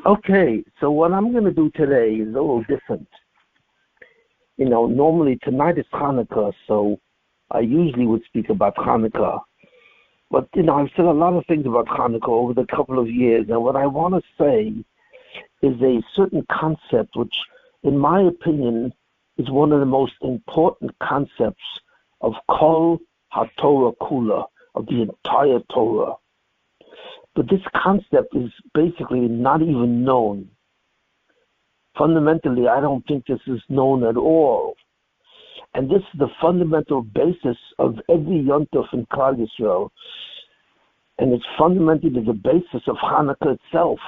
Okay, so what I'm going to do today is a little different. Normally tonight is Hanukkah, so I usually would speak about Hanukkah. But, I've said a lot of things about Hanukkah over the couple of years, and what I want to say is a certain concept which, in my opinion, is one of the most important concepts of Kol HaTorah Kula, of the entire Torah. But this concept is basically not even known. Fundamentally, I don't think this is known at all. And this is the fundamental basis of every Yontov in Klal Yisrael. And it's fundamentally the basis of Hanukkah itself.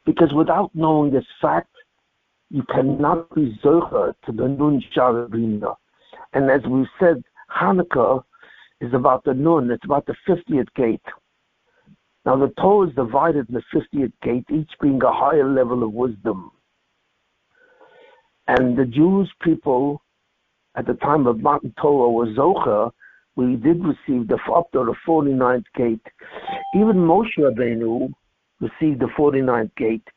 Because without knowing this fact, you cannot be Zocher to the Nun Sharabina. And as we said, Hanukkah is about the Nun, it's about the 50th gate. Now the Torah is divided in the 50th gate, each being a higher level of wisdom. And the Jewish people at the time of Matan Torah were Zocher. We did receive up to the 49th gate. Even Moshe Rabbeinu received the 49th gate.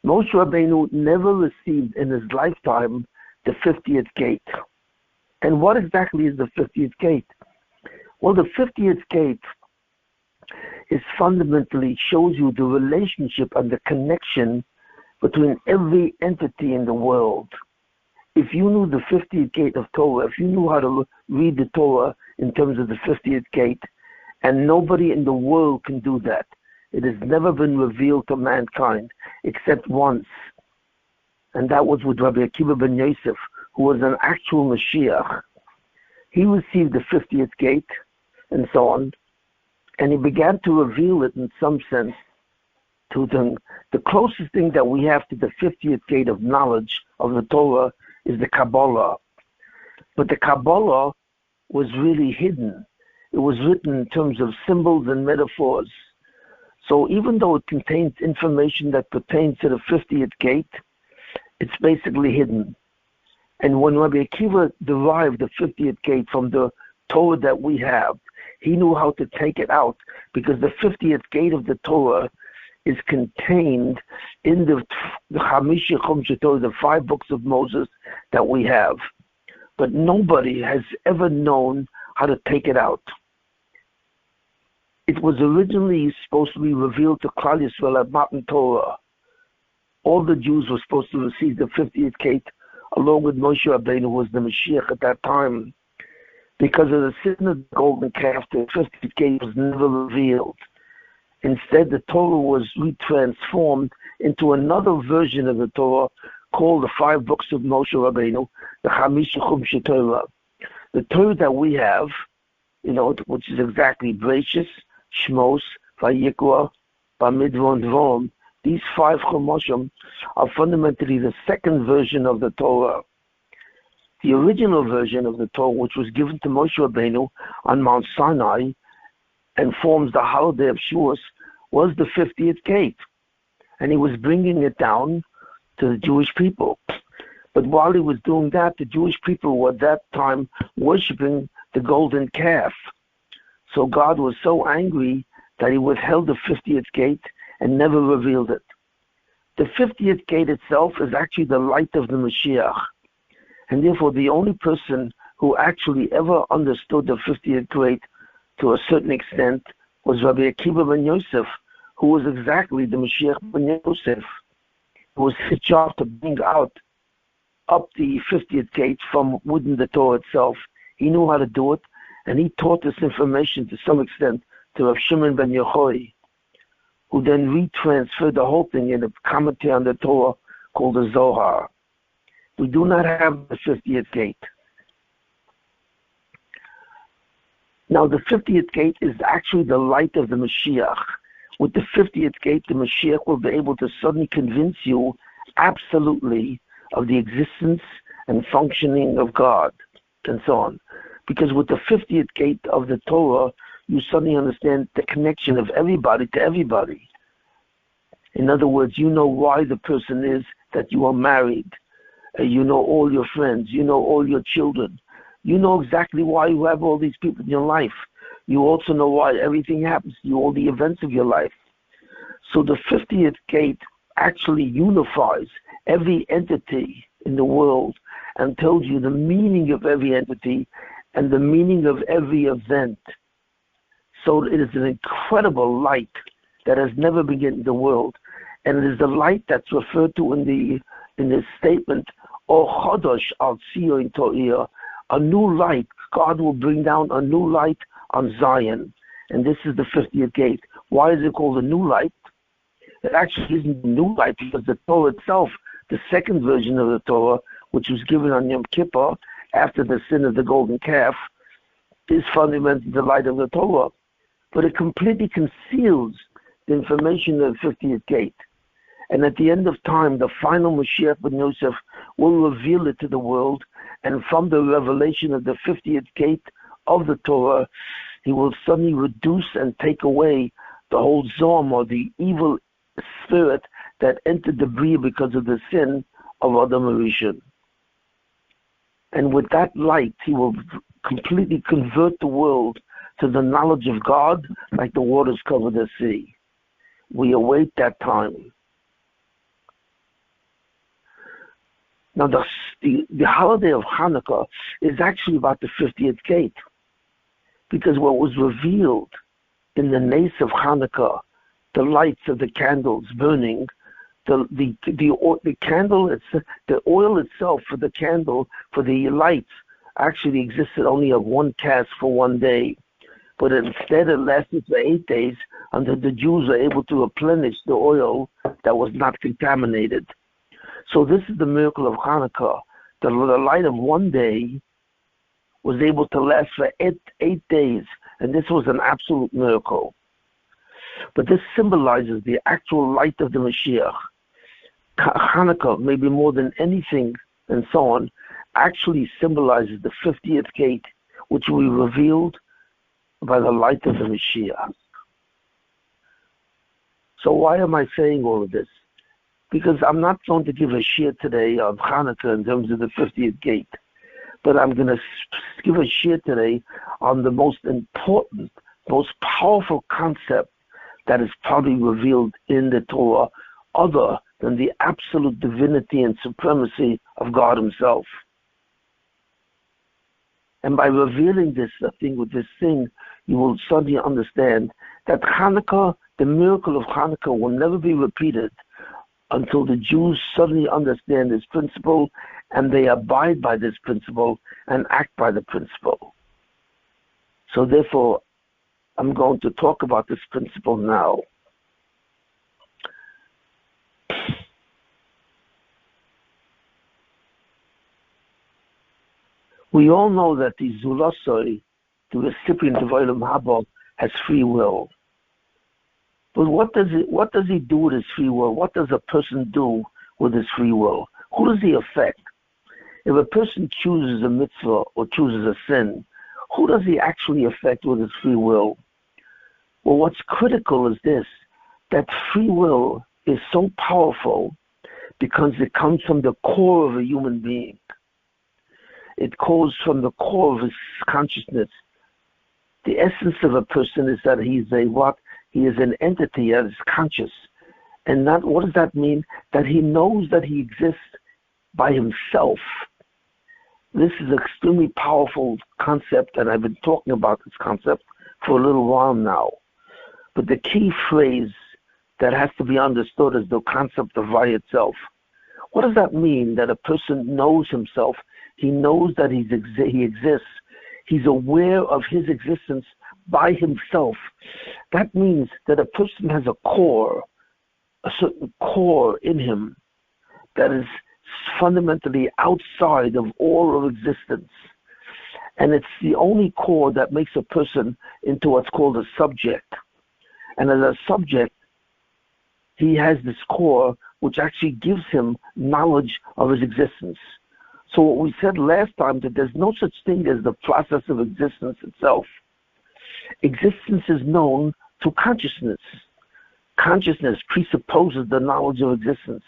Moshe Rabbeinu never received in his lifetime the 50th gate. And what exactly is the 50th gate? Well, the 50th gate is fundamentally shows you the relationship and the connection between every entity in the world. If you knew the 50th gate of Torah, if you knew how to read the Torah in terms of the 50th gate, and nobody in the world can do that. It has never been revealed to mankind except once. And that was with Rabbi Akiva ben Yosef, who was an actual Mashiach. He received the 50th gate and so on, and he began to reveal it in some sense to them. The closest thing that we have to the 50th gate of knowledge of the Torah is the Kabbalah. But the Kabbalah was really hidden. It was written in terms of symbols and metaphors. So even though it contains information that pertains to the 50th gate, it's basically hidden. And when Rabbi Akiva derived the 50th gate from the Torah that we have, he knew how to take it out, because the 50th gate of the Torah is contained in the Chamisha Chumshe Torah, the 5 books of Moses that we have. But nobody has ever known how to take it out. It was originally supposed to be revealed to Klal Yisrael at Matan Torah. All the Jews were supposed to receive the 50th gate, along with Moshe Rabbeinu, who was the Mashiach at that time. Because of the sin of the golden calf, the 50th gate was never revealed. Instead, the Torah was retransformed into another version of the Torah called the 5 books of Moshe Rabbeinu, the Chamisha Chumshe Torah. The Torah that we have, which is exactly Bereshis, Shmos, Vayikra, Bamidbar, and Dvarim, these 5 Chumoshim are fundamentally the second version of the Torah. The original version of the Torah, which was given to Moshe Rabbeinu on Mount Sinai and forms the holiday of Shavuos, was the 50th gate. And he was bringing it down to the Jewish people. But while he was doing that, the Jewish people were at that time worshiping the golden calf. So God was so angry that he withheld the 50th gate and never revealed it. The 50th gate itself is actually the light of the Mashiach. And therefore, the only person who actually ever understood the 50th gate to a certain extent was Rabbi Akiva ben Yosef, who was exactly the Mashiach ben Yosef. It was his job to bring up the 50th gate from within the Torah itself. He knew how to do it, and he taught this information to some extent to Rav Shimon ben Yochai, who then retransferred the whole thing in a commentary on the Torah called the Zohar. We do not have the 50th gate. Now, the 50th gate is actually the light of the Mashiach. With the 50th gate, the Mashiach will be able to suddenly convince you absolutely of the existence and functioning of God, and so on. Because with the 50th gate of the Torah, you suddenly understand the connection of everybody to everybody. In other words, you know why the person is that you are married. You know all your friends. You know all your children. You know exactly why you have all these people in your life. You also know why everything happens to you, all the events of your life. So the 50th gate actually unifies every entity in the world and tells you the meaning of every entity and the meaning of every event. So it is an incredible light that has never been in the world, and it is the light that's referred to in the statement, "O Chodosh al Zion To'ir," a new light. God will bring down a new light on Zion, and this is the 50th gate. Why is it called a new light? It actually isn't a new light because the Torah itself, the second version of the Torah, which was given on Yom Kippur after the sin of the golden calf, is fundamentally the light of the Torah. But it completely conceals the information of the 50th gate. And at the end of time, the final Mashiach ben Yosef will reveal it to the world, and from the revelation of the 50th gate of the Torah, he will suddenly reduce and take away the whole Zom, or the evil spirit that entered the Bria because of the sin of Adam Rishon. And with that light, he will completely convert the world to the knowledge of God like the waters cover the sea. We await that time. Now, the holiday of Hanukkah is actually about the 50th gate, because what was revealed in the nace of Hanukkah, the lights of the candles burning, the candle, the oil itself for the candle, for the lights, actually existed only of one cast for one day. But instead it lasted for 8 days until the Jews were able to replenish the oil that was not contaminated. So this is the miracle of Hanukkah. The light of one day was able to last for 8 days, and this was an absolute miracle. But this symbolizes the actual light of the Mashiach. Hanukkah, maybe more than anything and so on, actually symbolizes the 50th gate, which will be revealed by the light of the Mashiach. So why am I saying all of this? Because I'm not going to give a shir today on Hanukkah in terms of the 50th gate, but I'm going to give a shir today on the most important, most powerful concept that is probably revealed in the Torah, other than the absolute divinity and supremacy of God himself. And by revealing this thing, you will suddenly understand that Hanukkah, the miracle of Hanukkah, will never be repeated until the Jews suddenly understand this principle and they abide by this principle and act by the principle. So therefore, I'm going to talk about this principle now. We all know that the Zulasoi, the recipient of Olam Haba, has free will. But what does he do with his free will? What does a person do with his free will? Who does he affect? If a person chooses a mitzvah or chooses a sin, who does he actually affect with his free will? Well, what's critical is this, that free will is so powerful because it comes from the core of a human being. It comes from the core of his consciousness. The essence of a person is that he is He is an entity that is conscious. And what does that mean? That he knows that he exists by himself. This is an extremely powerful concept, and I've been talking about this concept for a little while now. But the key phrase that has to be understood is the concept of by itself. What does that mean? That a person knows himself. He knows that he exists. He's aware of his existence by himself. That means that a person has a core, a certain core in him that is fundamentally outside of all of existence. And it's the only core that makes a person into what's called a subject. And as a subject, he has this core which actually gives him knowledge of his existence. So what we said last time, that there's no such thing as the process of existence itself. Existence is known through consciousness. Consciousness presupposes the knowledge of existence.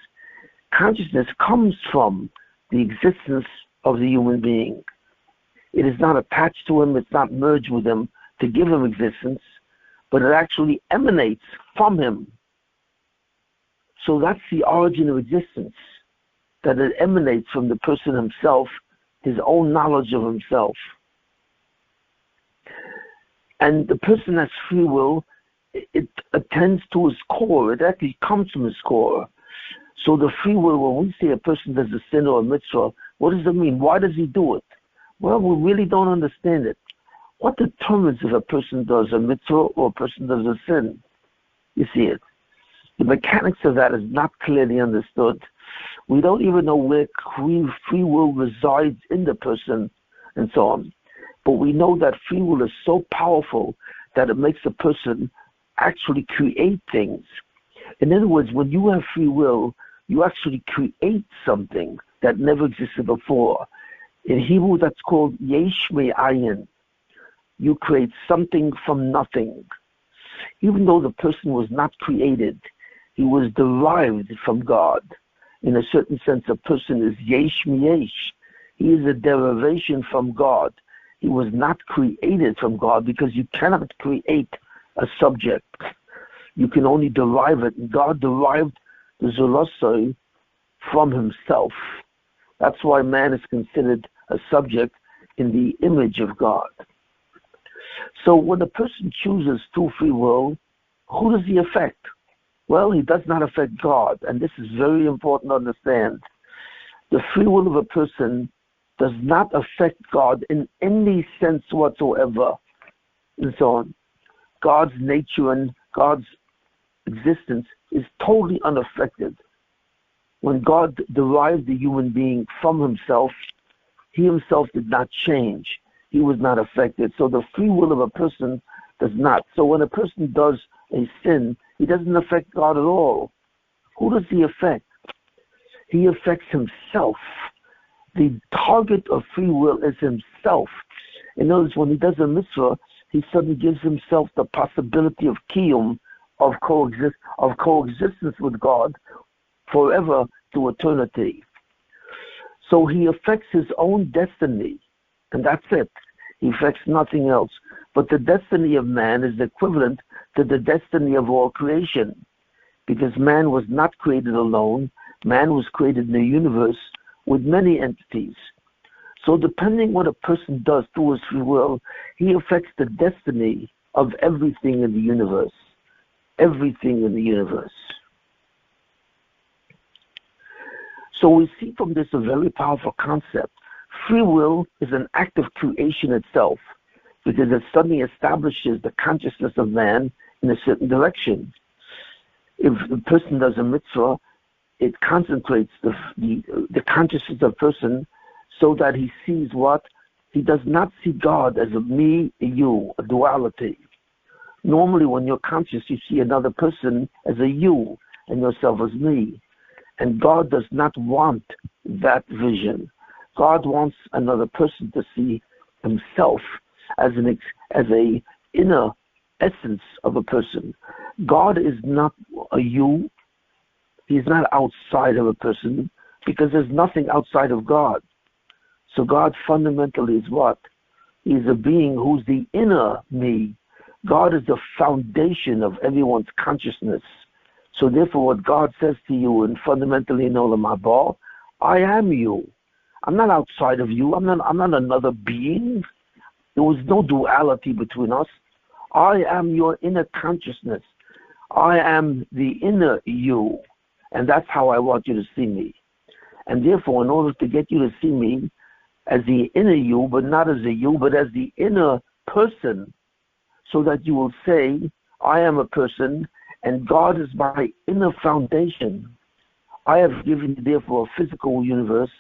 Consciousness comes from the existence of the human being. It is not attached to him, it's not merged with him to give him existence, but it actually emanates from him. So that's the origin of existence, that it emanates from the person himself, his own knowledge of himself. And the person has free will, it attends to his core. It actually comes from his core. So the free will, when we say a person does a sin or a mitzvah, what does it mean? Why does he do it? Well, we really don't understand it. What determines if a person does a mitzvah or a person does a sin? You see it. The mechanics of that is not clearly understood. We don't even know where free will resides in the person and so on. But we know that free will is so powerful that it makes a person actually create things. In other words, when you have free will, you actually create something that never existed before. In Hebrew, that's called yesh me'ayin. You create something from nothing. Even though the person was not created, he was derived from God. In a certain sense, a person is yesh me'yesh. He is a derivation from God. He was not created from God, because you cannot create a subject. You can only derive it. And God derived the Zulosoi from himself. That's why man is considered a subject in the image of God. So when a person chooses through free will, who does he affect? Well, he does not affect God, and this is very important to understand. The free will of a person does not affect God in any sense whatsoever, and so on. God's nature and God's existence is totally unaffected. When God derived the human being from himself, he himself did not change. He was not affected. So the free will of a person does not. So when a person does a sin, he doesn't affect God at all. Who does he affect? He affects himself. The target of free will is himself. In other words, when he does a mitzvah, he suddenly gives himself the possibility of kiyum, of coexistence with God forever to eternity. So he affects his own destiny, and that's it. He affects nothing else. But the destiny of man is equivalent to the destiny of all creation, because man was not created alone. Man was created in a universe with many entities. So depending what a person does through his free will, he affects the destiny of everything in the universe. Everything in the universe. So we see from this a very powerful concept. Free will is an act of creation itself, because it suddenly establishes the consciousness of man in a certain direction. If a person does a mitzvah, it concentrates the consciousness of a person so that he sees what? He does not see God as a me, a you, a duality. Normally when you're conscious, you see another person as a you and yourself as me. And God does not want that vision. God wants another person to see himself as a inner essence of a person. God is not a you. He's not outside of a person, because there's nothing outside of God. So God fundamentally is what? He's a being who's the inner me. God is the foundation of everyone's consciousness. So therefore what God says to you, and fundamentally in Olam Haba, I am you. I'm not outside of you. I'm not another being. There was no duality between us. I am your inner consciousness. I am the inner you. And that's how I want you to see me. And therefore, in order to get you to see me as the inner you, but not as a you, but as the inner person, so that you will say, I am a person, and God is my inner foundation. I have given you, therefore, a physical universe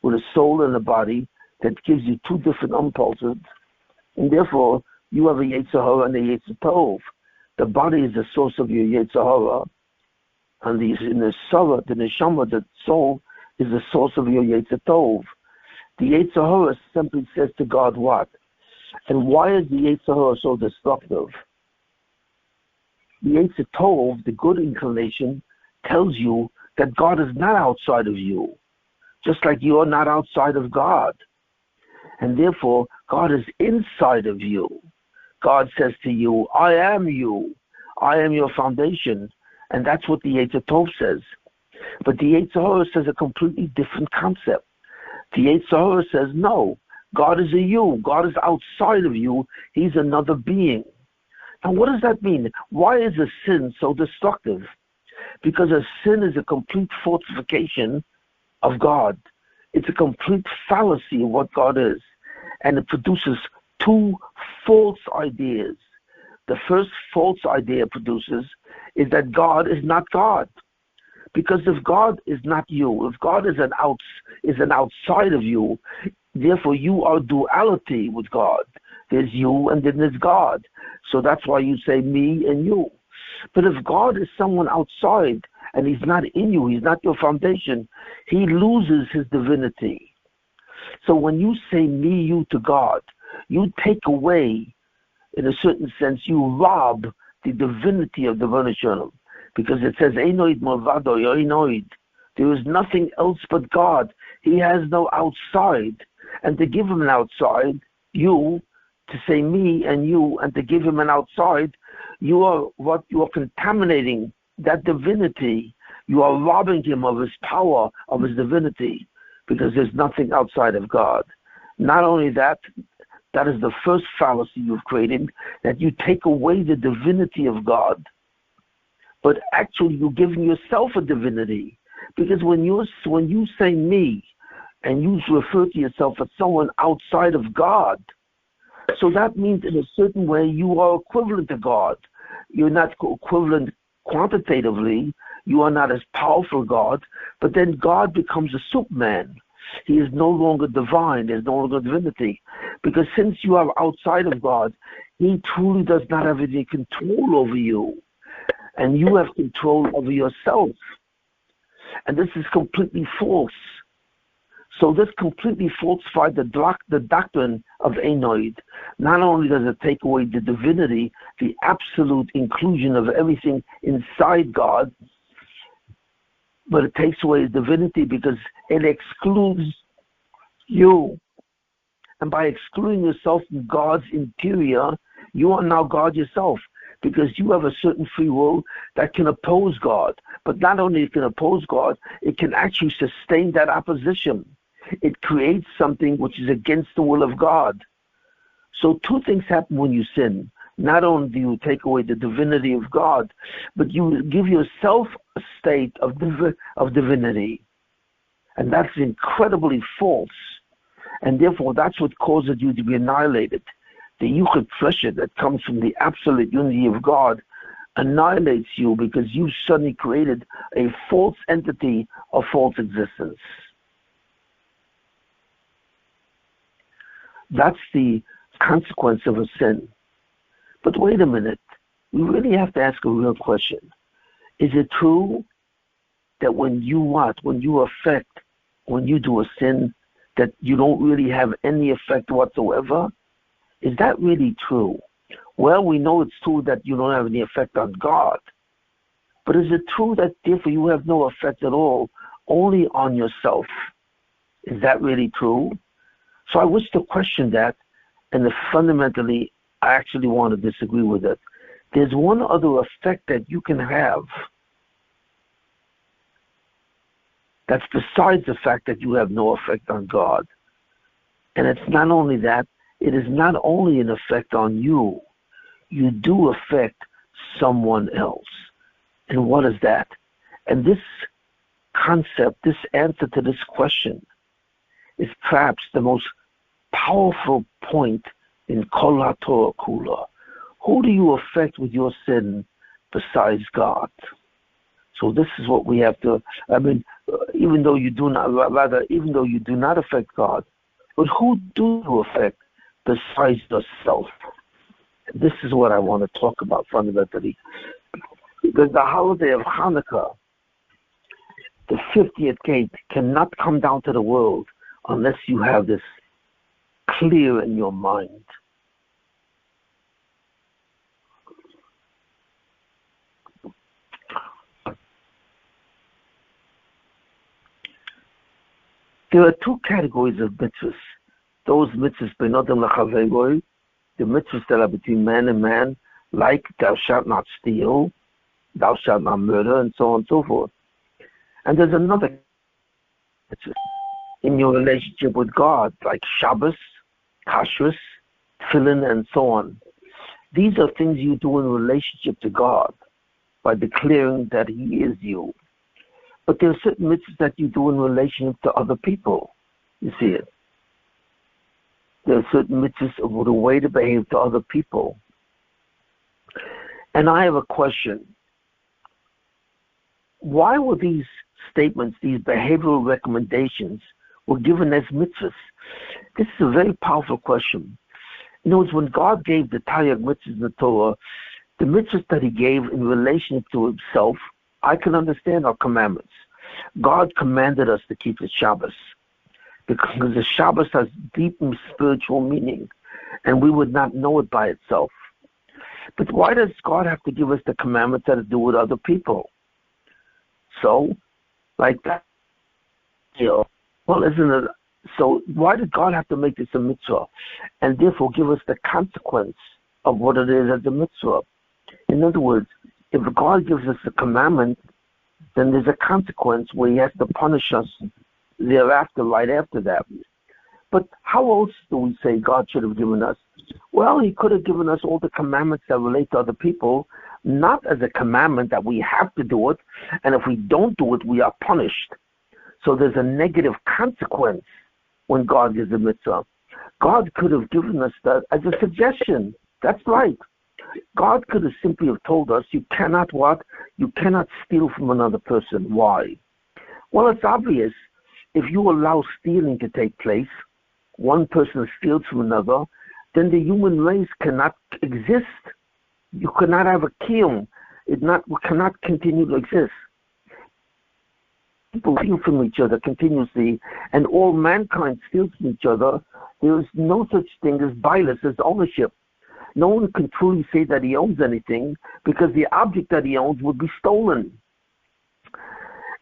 with a soul and a body that gives you two different impulses. And therefore, you have a Yetzer Hara and a Yetzer Tov. The body is the source of your Yetzer Hara, and the neshama, the soul, is the source of your Yetzer Tov. The Yetzer Hara simply says to God what? And why is the Yetzer Hara so destructive? The Yetzer Tov, the good inclination, tells you that God is not outside of you, just like you are not outside of God. And therefore, God is inside of you. God says to you, I am you. I am your foundation. And that's what the Yetzer Tov says. But the Yetzer Hara says a completely different concept. The Yetzer Hara says, no, God is a you. God is outside of you. He's another being. Now, what does that mean? Why is a sin so destructive? Because a sin is a complete falsification of God. It's a complete fallacy of what God is. And it produces two false ideas. The first false idea it produces is that God is not God. Because if God is not you, if God is an outside of you, therefore you are duality with God. There's you and then there's God. So that's why you say me and you. But if God is someone outside and he's not in you, he's not your foundation, he loses his divinity. So when you say me, you to God, you take away, in a certain sense, you rob the divinity of the Ribono Shel Olam. Because it says, Einoid Malvado, Einoid. There is nothing else but God. He has no outside. And to give him an outside, you, to say me and you, and to give him an outside, you are contaminating that divinity. You are robbing him of his power, of his divinity, because there's nothing outside of God. Not only that, that is the first fallacy you've created, that you take away the divinity of God. But actually, you're giving yourself a divinity, because when you say me, and you refer to yourself as someone outside of God, so that means in a certain way you are equivalent to God. You're not equivalent quantitatively. You are not as powerful God, but then God becomes a Superman. He is no longer divine. There's no longer divinity, because since you are outside of God, he truly does not have any control over you. And you have control over yourself. And this is completely false. So this completely falsified the doctrine of Einoid. Not only does it take away the divinity, the absolute inclusion of everything inside God, but it takes away his divinity because it excludes you. And by excluding yourself from God's interior, you are now God yourself. Because you have a certain free will that can oppose God. But not only it can oppose God, it can actually sustain that opposition. It creates something which is against the will of God. So two things happen when you sin. Not only do you take away the divinity of God, but you give yourself a state of divinity. And that's incredibly false. And therefore, that's what causes you to be annihilated. The yuchid pressure that comes from the absolute unity of God annihilates you because you suddenly created a false entity of false existence. That's the consequence of a sin. But wait a minute. We really have to ask a real question. Is it true that when you do a sin, that you don't really have any effect whatsoever? Is that really true? Well, we know it's true that you don't have any effect on God. But is it true that therefore you have no effect at all, only on yourself? Is that really true? So I wish to question that, and fundamentally, I actually want to disagree with it. There's one other effect that you can have that's besides the fact that you have no effect on God. And it's not only that, it is not only an effect on you, you do affect someone else. And what is that? And this concept, this answer to this question, is perhaps the most powerful point in Kol HaTorah Kula. Who do you affect with your sin besides God? So this is what we have to, even though you do not affect God, but who do you affect besides yourself? This is what I want to talk about fundamentally. Because the holiday of Hanukkah, the 50th gate, cannot come down to the world unless you have this clear in your mind. There are two categories of mitzvahs. Those mitzvahs, beinodem l'chaveroi, the mitzvahs that are between man and man, like thou shalt not steal, thou shalt not murder, and so on and so forth. And there's another in your relationship with God, like Shabbos, Kashrus, Tefillin, and so on. These are things you do in relationship to God by declaring that He is you. But there are certain mitzvahs that you do in relationship to other people. You see it. There are certain mitzvahs of the way to behave to other people. And I have a question. Why were these statements, these behavioral recommendations, were given as mitzvahs? This is a very powerful question. You know, it's when God gave the Taryag mitzvahs in the Torah, the mitzvahs that He gave in relation to Himself, I can understand our commandments. God commanded us to keep the Shabbos because the Shabbos has deep and spiritual meaning, and we would not know it by itself. But why does God have to give us the commandments that have to do with other people? So, like that, well, isn't it? So why did God have to make this a mitzvah, and therefore give us the consequence of what it is as a mitzvah? In other words, if God gives us a commandment, then there's a consequence where He has to punish us thereafter, right after that. But how else do we say God should have given us? Well, He could have given us all the commandments that relate to other people, not as a commandment that we have to do it, and if we don't do it, we are punished. So there's a negative consequence when God gives a mitzvah. God could have given us that as a suggestion. That's right. God could have simply have told us, you cannot what? You cannot steal from another person. Why? Well, it's obvious. If you allow stealing to take place, one person steals from another, then the human race cannot exist. You cannot have a kiyum. It cannot continue to exist. People steal from each other continuously, and all mankind steals from each other. There is no such thing as bias, as ownership. No one can truly say that he owns anything because the object that he owns would be stolen.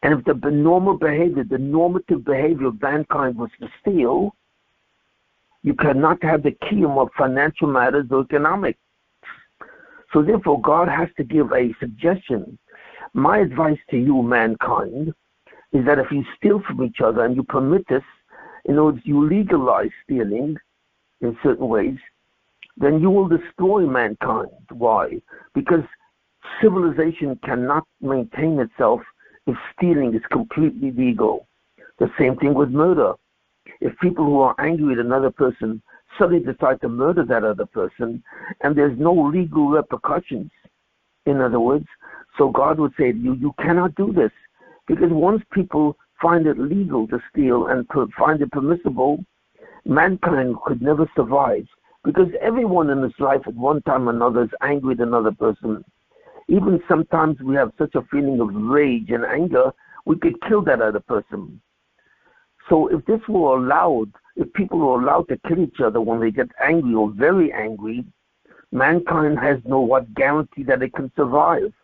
And if the normative behavior of mankind was to steal, you cannot have the kiyum of financial matters or economics. So therefore, God has to give a suggestion. My advice to you, mankind, is that if you steal from each other and you permit this, in other words, you legalize stealing in certain ways, then you will destroy mankind. Why? Because civilization cannot maintain itself if stealing is completely legal. The same thing with murder. If people who are angry at another person suddenly decide to murder that other person, and there's no legal repercussions, in other words, so God would say to you, you cannot do this. Because once people find it legal to steal and find it permissible, mankind could never survive. Because everyone in this life at one time or another is angry at another person. Even sometimes we have such a feeling of rage and anger, we could kill that other person. So if this were allowed, if people were allowed to kill each other when they get angry or very angry, mankind has no guarantee that it can survive.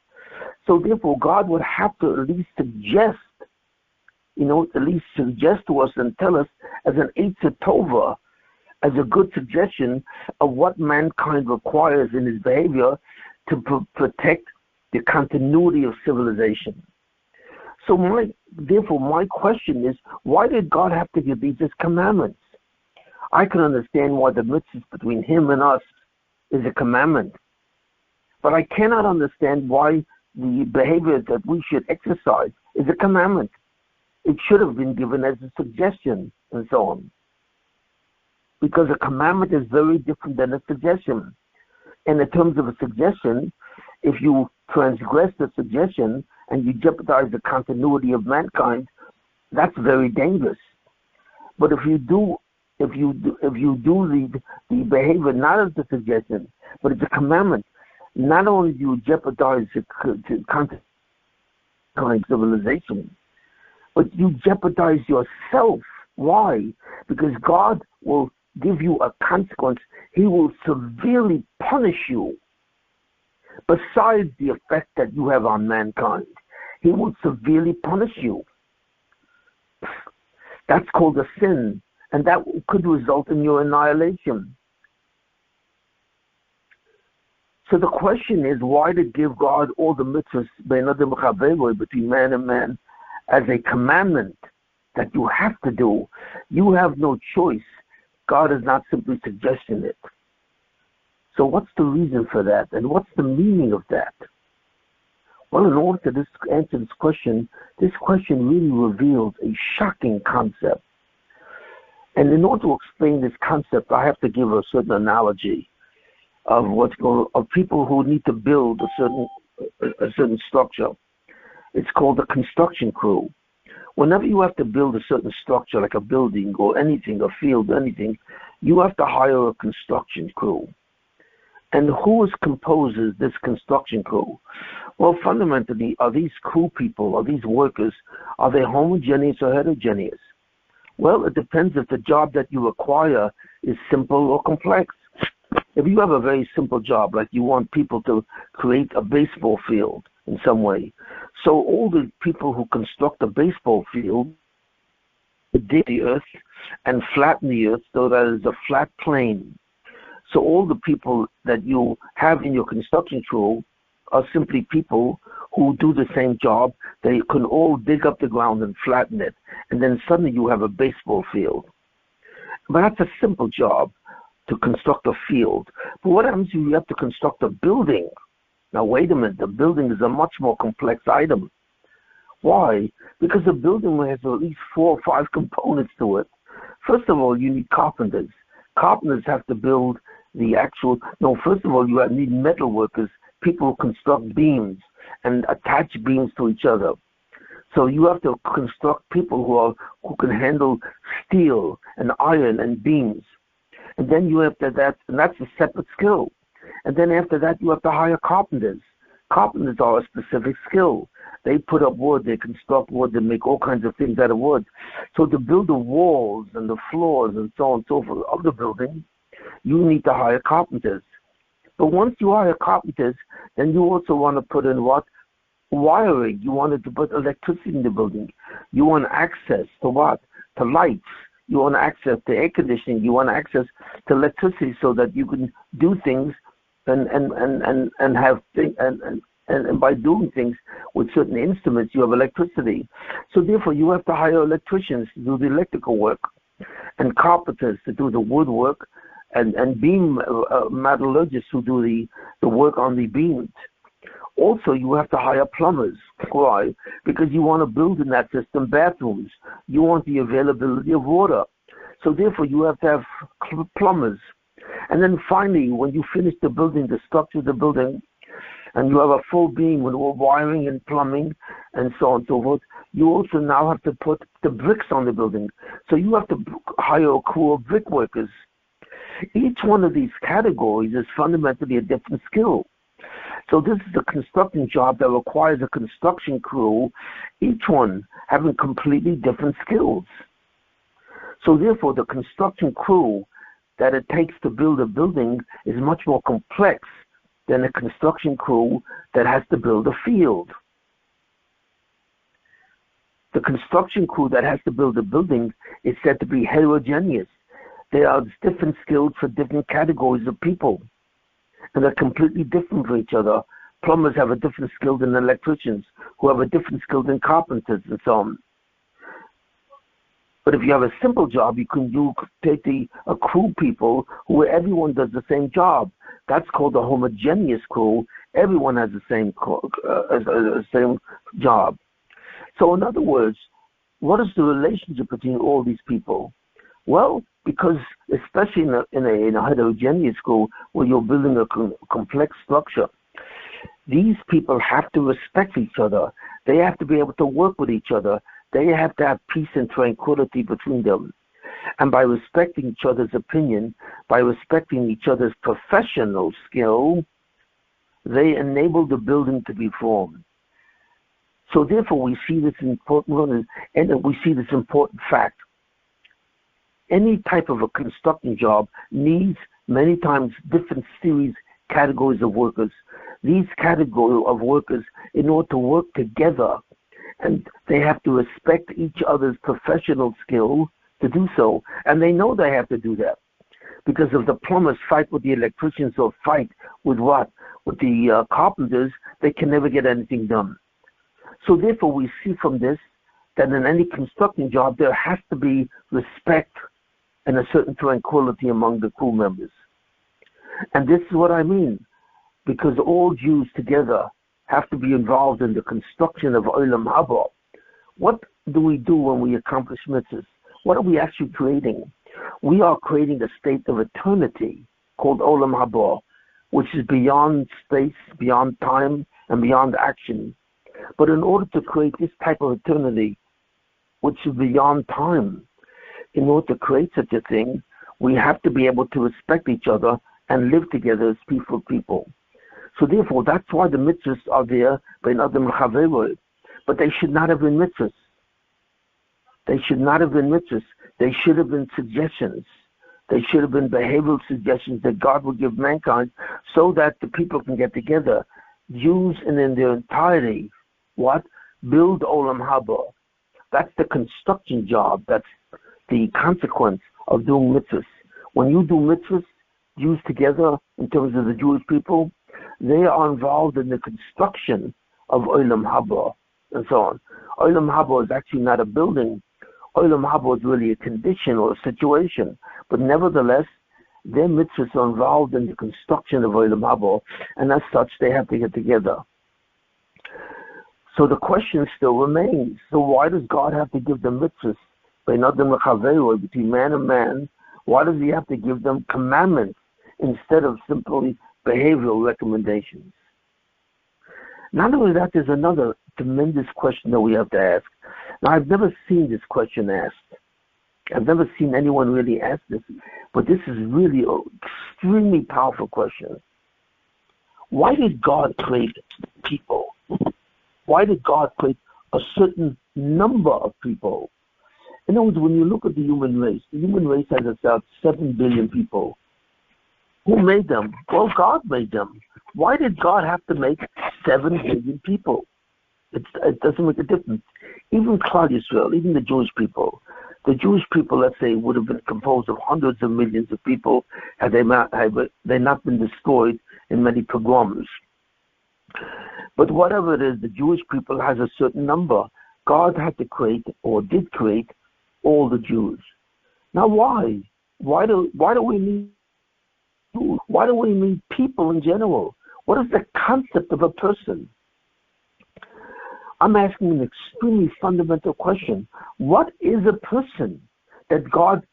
So therefore, God would have to at least suggest, to us and tell us as an Eitzah Tova, as a good suggestion of what mankind requires in his behavior to protect the continuity of civilization. So my question is, why did God have to give these as commandments? I can understand why the mitzvah between Him and us is a commandment. But I cannot understand why the behavior that we should exercise is a commandment. It should have been given as a suggestion and so on. Because a commandment is very different than a suggestion. And in terms of a suggestion, if you transgress the suggestion and you jeopardize the continuity of mankind, that's very dangerous. But if you do the behavior not as a suggestion, but it's a commandment, not only do you jeopardize the continuity of civilization, but you jeopardize yourself. Why? Because God will give you a consequence. He will severely punish you. Besides the effect that you have on mankind, He will severely punish you. That's called a sin, and that could result in your annihilation. So the question is, why did give God all the mitzvahs between man and man as a commandment that you have to do? You have no choice. God is not simply suggesting it. So what's the reason for that? And what's the meaning of that? Well, in order to answer this question really reveals a shocking concept. And in order to explain this concept, I have to give a certain analogy of of people who need to build a certain structure. It's called a construction crew. Whenever you have to build a certain structure, like a building or anything, a field, anything, you have to hire a construction crew. And who composes this construction crew? Well, fundamentally, are these crew people, are these workers, are they homogeneous or heterogeneous? Well, it depends if the job that you acquire is simple or complex. If you have a very simple job, like you want people to create a baseball field in some way, so all the people who construct a baseball field dig the earth and flatten the earth so that it's a flat plane. So all the people that you have in your construction crew are simply people who do the same job. They can all dig up the ground and flatten it, and then suddenly you have a baseball field. But that's a simple job, to construct a field. But what happens if you have to construct a building? Now wait a minute, the building is a much more complex item. Why? Because the building has at least 4 or 5 components to it. First of all, you need carpenters. Carpenters have to build first of all, you need metal workers, people who construct beams and attach beams to each other. So you have to construct people who can handle steel and iron and beams. And then you have and that's a separate skill. And then after that, you have to hire carpenters. Carpenters are a specific skill. They put up wood, they construct wood, they make all kinds of things out of wood. So to build the walls and the floors and so on and so forth of the building, you need to hire carpenters. But once you hire carpenters, then you also want to put in what? Wiring. You wanted to put electricity in the building. You want access to what? To lights. You want access to air conditioning. You want access to electricity so that you can do things and by doing things with certain instruments, you have electricity. So therefore, you have to hire electricians to do the electrical work, and carpenters to do the woodwork, and beam metallurgists who do the work on the beams. Also, you have to hire plumbers. Why? Because you want to build in that system bathrooms. You want the availability of water. So therefore, you have to have plumbers. And then finally, when you finish the building, the structure of the building, and you have a full beam with all wiring and plumbing and so on and so forth, you also now have to put the bricks on the building. So you have to hire a crew of brick workers. Each one of these categories is fundamentally a different skill. So this is a construction job that requires a construction crew, each one having completely different skills. So therefore, the construction crew that it takes to build a building is much more complex than a construction crew that has to build a field. The construction crew that has to build a building is said to be heterogeneous. They are different skills for different categories of people, and they're completely different for each other. Plumbers have a different skill than electricians, who have a different skill than carpenters, and so on. But if you have a simple job, you take a crew people who everyone does the same job. That's called a homogeneous crew. Everyone has the same job. So in other words, what is the relationship between all these people? Well, because especially in a heterogeneous crew where you're building a complex structure, these people have to respect each other. They have to be able to work with each other. They have to have peace and tranquility between them. And by respecting each other's opinion, by respecting each other's professional skill, they enable the building to be formed. So therefore, we see this important fact. Any type of a construction job needs many times different categories of workers. These categories of workers, in order to work together, and they have to respect each other's professional skill to do so, and they know they have to do that. Because if the plumbers fight with the electricians or fight with what? with the carpenters, they can never get anything done. So therefore, we see from this that in any construction job, there has to be respect and a certain tranquility among the crew members. And this is what I mean, because all Jews together have to be involved in the construction of Olam Haba. What do we do when we accomplish mitzvahs? What are we actually creating? We are creating a state of eternity called Olam Haba, which is beyond space, beyond time, and beyond action. But in order to create this type of eternity, which is beyond time, in order to create such a thing, we have to be able to respect each other and live together as peaceful people. So therefore, that's why the mitzvahs are there, but they should not have been mitzvahs. They should not have been mitzvahs. They should have been suggestions. They should have been behavioral suggestions that God will give mankind so that the people can get together. Jews and in their entirety, build Olam Haba. That's the construction job. That's the consequence of doing mitzvahs. When you do mitzvahs, Jews together, in terms of the Jewish people, they are involved in the construction of Olam Haba and so on. Olam Haba is actually not a building. Olam Haba is really a condition or a situation. But nevertheless, their mitzvahs are involved in the construction of Olam Haba, and as such, they have to get together. So the question still remains. So why does God have to give them mitzvahs? Between man and man, why does he have to give them commandments instead of simply behavioral recommendations? Not only that, there's another tremendous question that we have to ask. Now, I've never seen this question asked. I've never seen anyone really ask this, but this is really an extremely powerful question. Why did God create people? Why did God create a certain number of people? In other words, when you look at the human race has about 7 billion people. Who made them? Well, God made them. Why did God have to make 7 billion people? It doesn't make a difference. Even Klal Yisrael, even the Jewish people, let's say, would have been composed of hundreds of millions of people had they not been destroyed in many pogroms. But whatever it is, the Jewish people has a certain number. God had to create, or did create, all the Jews. Now, why? Why do we need Jews? Why do we need people in general? What is the concept of a person? I'm asking an extremely fundamental question. What is a person that God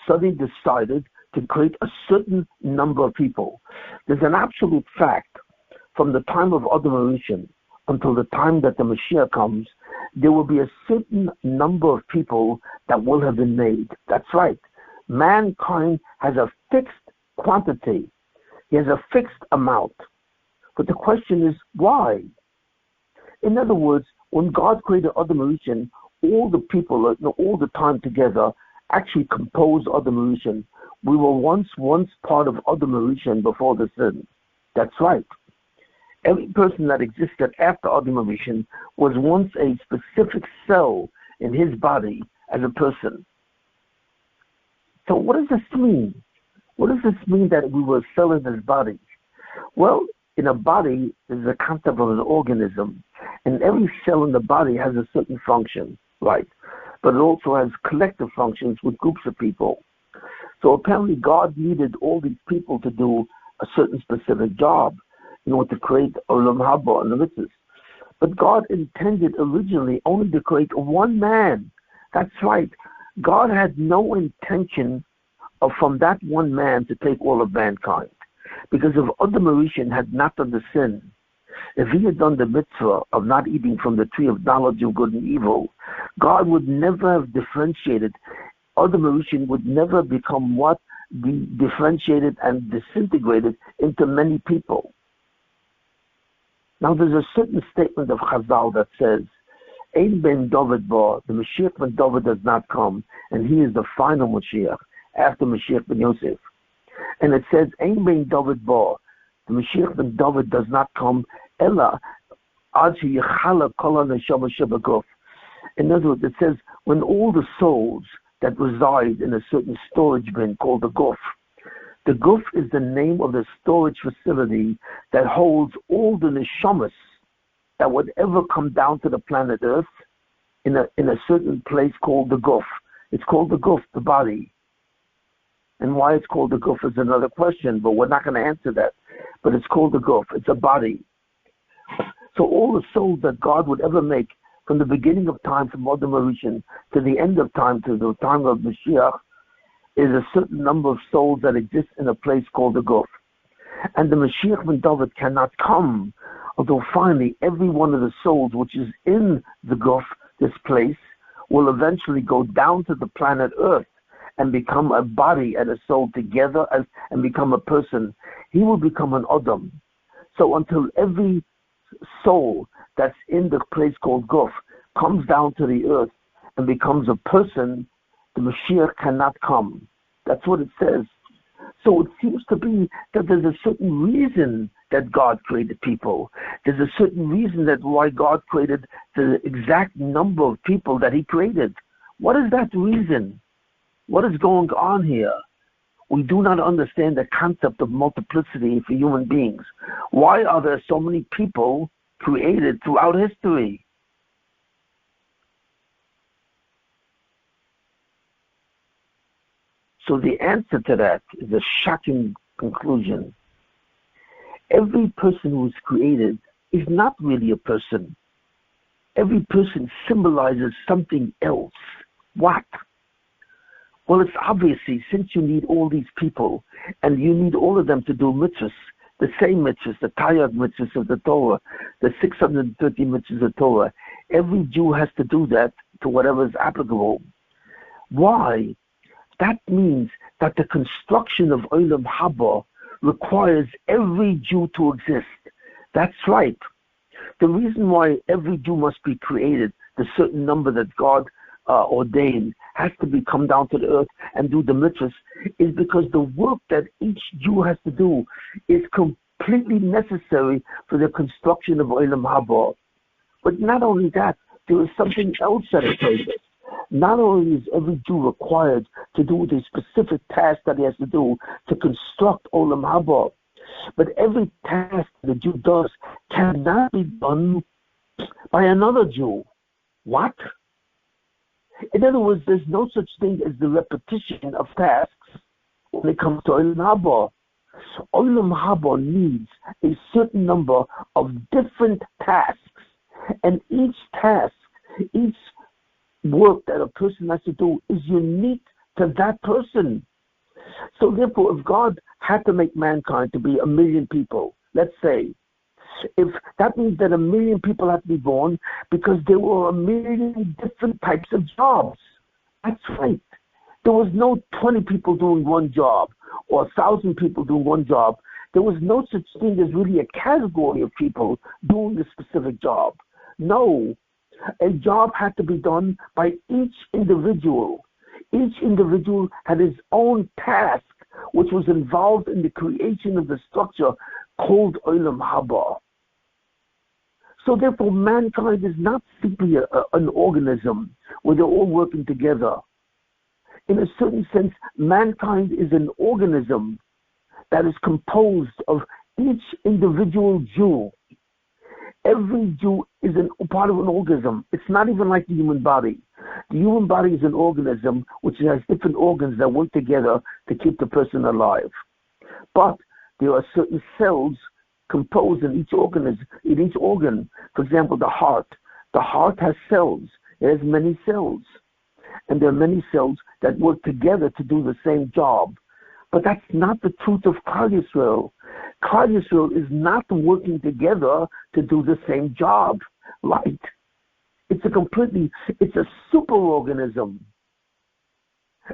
suddenly decided to create a certain number of people? There's an absolute fact. From the time of Adam Rishon until the time that the Mashiach comes, there will be a certain number of people that will have been made. That's right. Mankind has a fixed quantity. He has a fixed amount. But the question is, why? In other words, when God created Adam Rishon, all the people, all the time together, actually composed Adam Rishon. We were once part of Adam Rishon before the sin. That's right. Every person that existed after Adam Rishon was once a specific cell in his body as a person. So what does this mean? What does this mean that we were a cell in his body? Well, in a body, there's a concept of an organism, and every cell in the body has a certain function, right? But it also has collective functions with groups of people. So apparently God needed all these people to do a certain specific job in order to create Olam Haba and the mitzvahs. But God intended originally only to create one man. That's right. God had no intention of from that one man to take all of mankind. Because if Adam Rishon had not done the sin, if he had done the mitzvah of not eating from the tree of knowledge of good and evil, God would never have differentiated. Adam Rishon would never become differentiated and disintegrated into many people. Now there's a certain statement of Chazal that says, Ein ben David ba, the Mashiach ben David does not come, and he is the final Mashiach after Mashiach ben Yosef. And it says, Ein ben David ba, the Mashiach ben David does not come, Ella ad sheyichala kol haneshama shebaguf. In other words, it says, when all the souls that reside in a certain storage bin called the guf, The guf is the name of the storage facility that holds all the neshamas that would ever come down to the planet Earth in a certain place called the guf. It's called the guf, the body. And why it's called the guf is another question, but we're not going to answer that. But it's called the guf. It's a body. So all the souls that God would ever make from the beginning of time, from Adam Rishon to the end of time, to the time of Mashiach, is a certain number of souls that exist in a place called the guf. And the Mashiach ben David cannot come until finally every one of the souls which is in the guf, this place, will eventually go down to the planet Earth and become a body and a soul together and become a person. He will become an Adam. So until every soul that's in the place called guf comes down to the earth and becomes a person, the Mashiach cannot come. That's what it says. So it seems to be that there's a certain reason that God created people. There's a certain reason that why God created the exact number of people that he created. What is that reason? What is going on here? We do not understand the concept of multiplicity for human beings. Why are there so many people created throughout history? So the answer to that is a shocking conclusion. Every person who is created is not really a person. Every person symbolizes something else. What? Well, it's obviously, since you need all these people, and you need all of them to do mitzvahs, the same mitzvahs, the Tayyag mitzvahs of the Torah, the 630 mitzvahs of Torah, every Jew has to do that to whatever is applicable. Why? That means that the construction of Olam Haba requires every Jew to exist. That's right. The reason why every Jew must be created, the certain number that God ordained, has to be come down to the earth and do the mitzvahs, is because the work that each Jew has to do is completely necessary for the construction of Olam Haba. But not only that, there is something else that occurs. Not only is every Jew required to do the specific task that he has to do to construct Olam Haba, but every task the Jew does cannot be done by another Jew. What? In other words, there's no such thing as the repetition of tasks when it comes to Olam Haba. Olam Haba needs a certain number of different tasks, and each task, each work that a person has to do is unique to that person. So therefore, if God had to make mankind to be 1 million people, let's say, if that means that 1 million people have to be born because there were 1 million different types of jobs. That's right. There was no 20 people doing one job or 1,000 people doing one job. There was no such thing as really a category of people doing a specific job. No. A job had to be done by each individual. Each individual had his own task, which was involved in the creation of the structure called Olam Haba. So therefore, mankind is not simply an organism where they're all working together. In a certain sense, mankind is an organism that is composed of each individual Jew. Every Jew is a part of an organism. It's not even like the human body. The human body is an organism which has different organs that work together to keep the person alive. But there are certain cells composed in each organism, in each organ. For example, the heart. The heart has cells. It has many cells. And there are many cells that work together to do the same job. But that's not the truth of Klal Yisrael. Klal Yisrael is not working together to do the same job, right? It's a superorganism.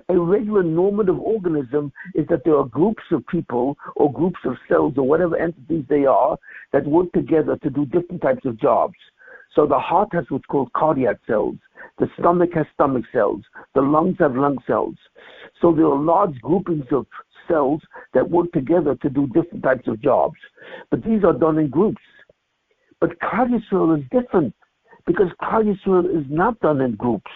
A regular normative organism is that there are groups of people or groups of cells or whatever entities they are that work together to do different types of jobs. So the heart has what's called cardiac cells. The stomach has stomach cells. The lungs have lung cells. So there are large groupings of cells that work together to do different types of jobs. But these are done in groups. But Klal Yisrael is different because Klal Yisrael is not done in groups.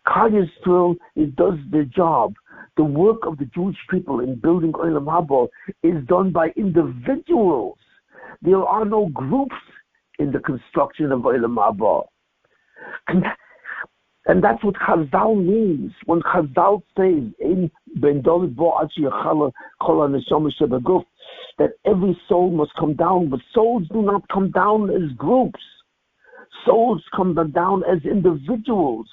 Klal Yisrael does the job the work of the Jewish people in building Olam Haba is done by individuals. There are no groups in the construction of Olam Haba. And that's what Chazal means. When Chazal says, in Ben David Bo Achi Yachala Kol HaNeshama Shebaguf, that every soul must come down, but souls do not come down as groups. Souls come down as individuals.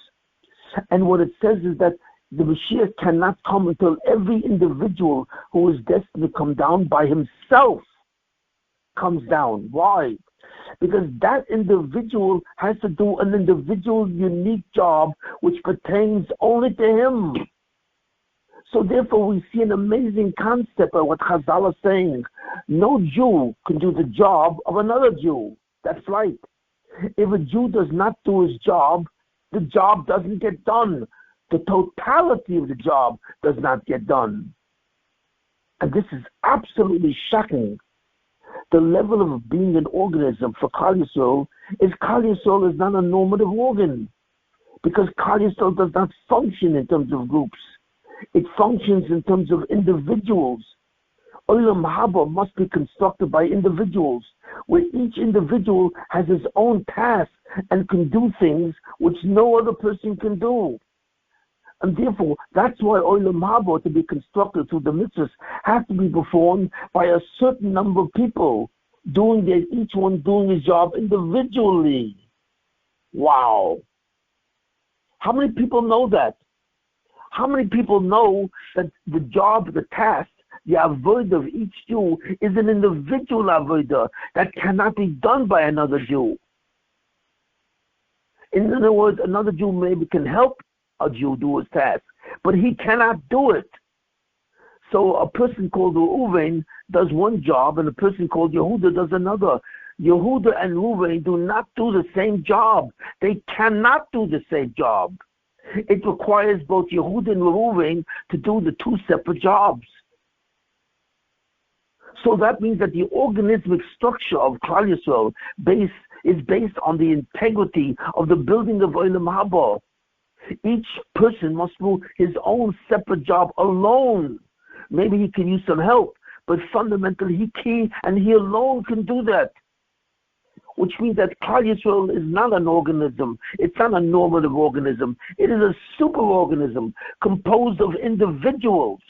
And what it says is that the Mashiach cannot come until every individual who is destined to come down by himself comes down. Why? Because that individual has to do an individual unique job which pertains only to him. So therefore we see an amazing concept of what Chazal is saying. No Jew can do the job of another Jew. That's right. If a Jew does not do his job, the job doesn't get done. The totality of the job does not get done. And this is absolutely shocking. The level of being an organism for Klal Yisrael is not a normative organ, because Klal Yisrael does not function in terms of groups. It functions in terms of individuals. Olam Haba must be constructed by individuals, where each individual has his own task and can do things which no other person can do. And therefore, that's why Olam Haba, to be constructed through the mitzvahs, has to be performed by a certain number of people, each one doing his job individually. Wow. How many people know that? How many people know that the job, the task, the avodah of each Jew is an individual avodah that cannot be done by another Jew? In other words, another Jew maybe can help a Jew do his task, but he cannot do it. So a person called Reuven does one job, and a person called Yehuda does another. Yehuda and Reuven do not do the same job. They cannot do the same job. It requires both Yehuda and Reuven to do the two separate jobs. So that means that the organismic structure of Klal Yisrael is based on the integrity of the building of Olam Haba. Each person must do his own separate job alone. Maybe he can use some help, but fundamentally he alone can do that. Which means that Klal Yisrael is not an organism. It's not a normative organism. It is a superorganism composed of individuals,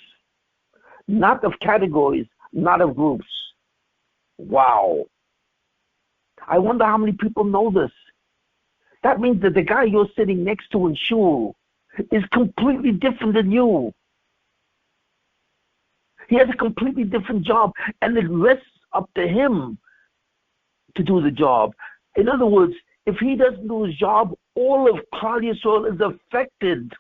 not of categories, not of groups. Wow. I wonder how many people know this. That means that the guy you're sitting next to in shul is completely different than you. He has a completely different job, and it rests up to him to do the job. In other words, if he doesn't do his job, all of Klal Yisrael is affected.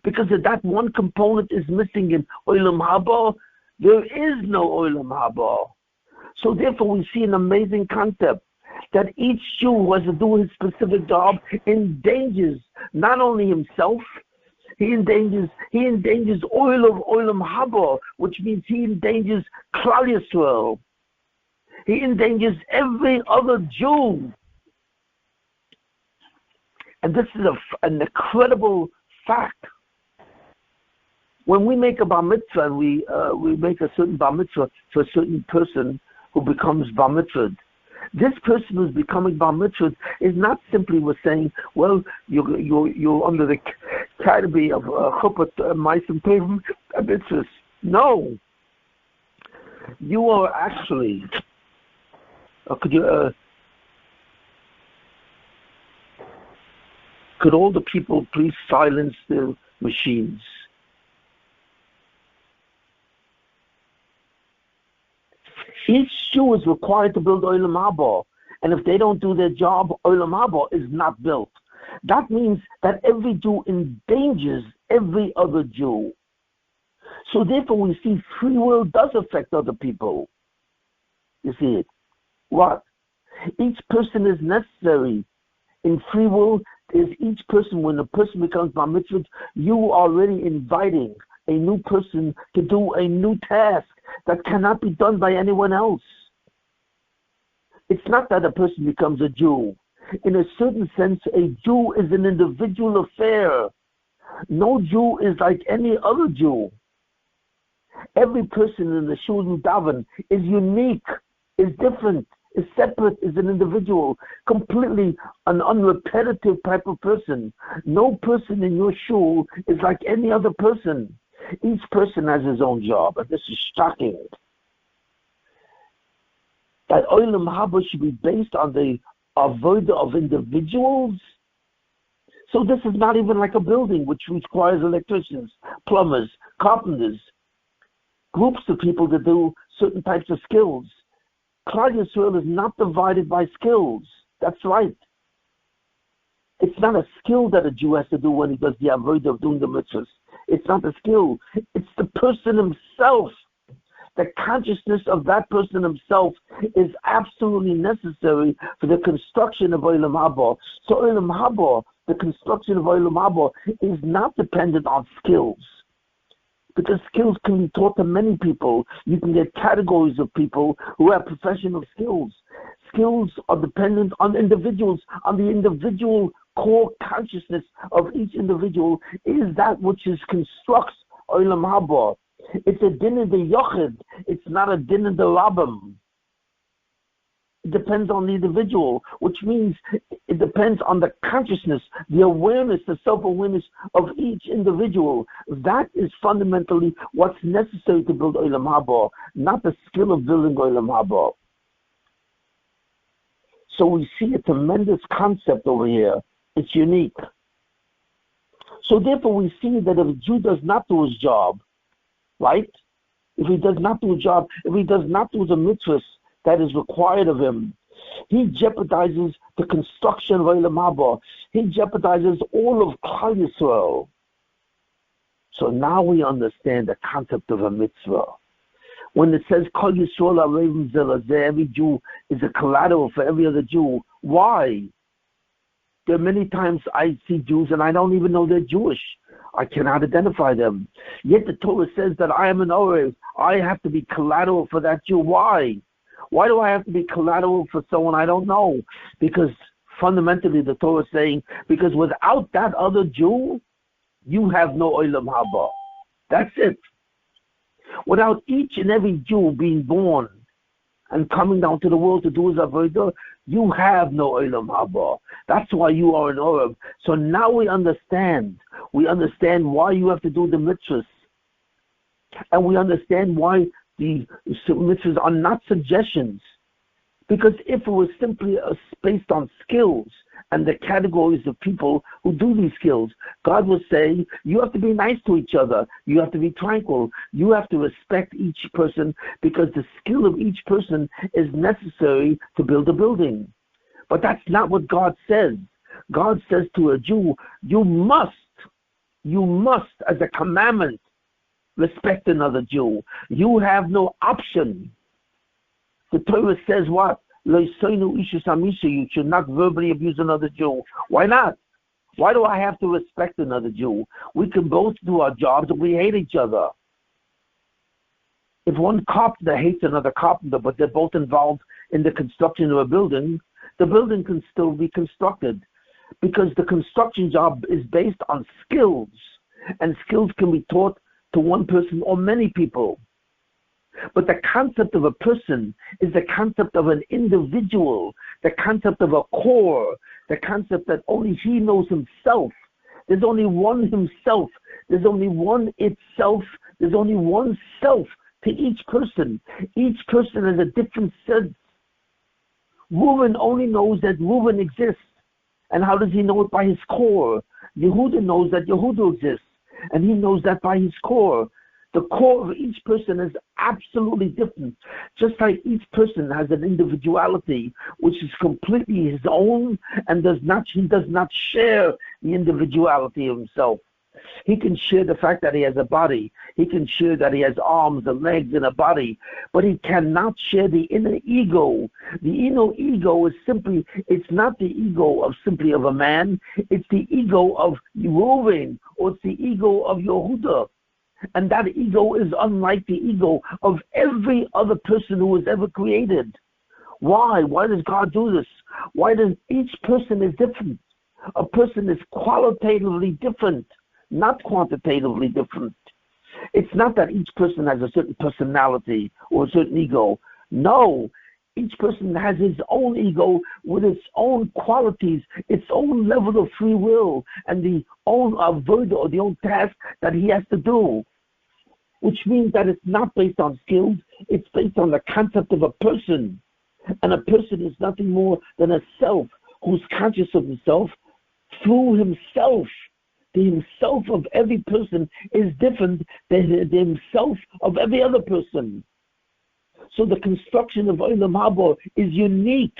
Because if that one component is missing in Olam Haba, there is no Olam Haba. So therefore we see an amazing concept, that each Jew who has to do his specific job endangers not only himself, he endangers oil of Olam Haba, which means he endangers Klal Yisrael. He endangers every other Jew. And this is an incredible fact. When we make a bar mitzvah, and we make a certain bar mitzvah for a certain person who becomes bar mitzvah, this person who's becoming bar mitzvah is not simply we're saying, well, you're under the category of chuppah ma'asim tovim mitzvahs. No, you are actually. Could all the people please silence their machines? Each Jew is required to build Olam Haba, and if they don't do their job, Olam Haba is not built. That means that every Jew endangers every other Jew. So therefore we see free will does affect other people. You see it? What? Each person is necessary. In free will, is each person, when a person becomes bar mitzvah, you are already inviting a new person to do a new task that cannot be done by anyone else. It's not that a person becomes a Jew. In a certain sense, a Jew is an individual affair. No Jew is like any other Jew. Every person in the shul you daven is unique, is different, is separate, is an individual, completely an unrepetitive type of person. No person in your shul is like any other person. Each person has his own job, and this is shocking. That Olam Haba should be based on the avodah of individuals. So this is not even like a building which requires electricians, plumbers, carpenters, groups of people to do certain types of skills. Klal Yisrael is not divided by skills. That's right. It's not a skill that a Jew has to do when he does the avodah of doing the mitzvahs. It's not a skill. It's the person himself. The consciousness of that person himself is absolutely necessary for the construction of Olam Haba. So Olam Haba, the construction of Olam Haba, is not dependent on skills. Because skills can be taught to many people. You can get categories of people who have professional skills. Skills are dependent on individuals, on the individual core consciousness of each individual is that which constructs Olam Haba. It's a din of the yochid. It's not a din of the rabim. It depends on the individual, which means it depends on the consciousness, the awareness, the self-awareness of each individual. That is fundamentally what's necessary to build Olam Haba, not the skill of building Olam Haba. So we see a tremendous concept over here. It's unique. So therefore we see that if a Jew does not do his job, right? If he does not do a job, if he does not do the mitzvahs that is required of him, he jeopardizes the construction of Olam Haba. He jeopardizes all of Klal Yisrael. So now we understand the concept of a mitzvah. When it says Kol Yisrael Arevim Zelazeh, every Jew is a collateral for every other Jew. Why? There are many times I see Jews and I don't even know they're Jewish. I cannot identify them. Yet the Torah says that I am an Orev. I have to be collateral for that Jew. Why? Why do I have to be collateral for someone I don't know? Because fundamentally the Torah is saying, because without that other Jew, you have no Olam Haba. That's it. Without each and every Jew being born and coming down to the world to do his avodah, you have no Olam Haba. That's why you are an Orev. So now we understand. We understand why you have to do the mitzvahs. And we understand why the mitzvahs are not suggestions. Because if it was simply based on skills and the categories of people who do these skills, God would say, you have to be nice to each other. You have to be tranquil. You have to respect each person because the skill of each person is necessary to build a building. But that's not what God says. God says to a Jew, you must, as a commandment, respect another Jew. You have no option. The Torah says what? You should not verbally abuse another Jew. Why not? Why do I have to respect another Jew? We can both do our jobs and we hate each other. If one carpenter hates another carpenter, but they're both involved in the construction of a building, the building can still be constructed because the construction job is based on skills, and skills can be taught to one person or many people. But the concept of a person is the concept of an individual, the concept of a core, the concept that only he knows himself. There's only one himself. There's only one itself. There's only one self to each person. Each person has a different sense. Reuven only knows that Reuven exists. And how does he know it? By his core. Yehuda knows that Yehuda exists. And he knows that by his core. The core of each person is absolutely different. Just like each person has an individuality which is completely his own and he does not share the individuality of himself. He can share the fact that he has a body. He can share that he has arms and legs and a body. But he cannot share the inner ego. The inner ego is simply, it's not the ego of simply of a man. It's the ego of Reuven, or it's the ego of Yehuda. And that ego is unlike the ego of every other person who was ever created. Why? Why does God do this? Why does each person is different? A person is qualitatively different. not quantitatively different. It's not that each person has a certain personality or a certain ego. No, each person has his own ego with its own qualities, its own level of free will, and the own avoda or the own task that he has to do. Which means that it's not based on skills, it's based on the concept of a person. And a person is nothing more than a self who's conscious of himself through himself. The himself of every person is different than the himself of every other person. So the construction of Olam Haba is unique.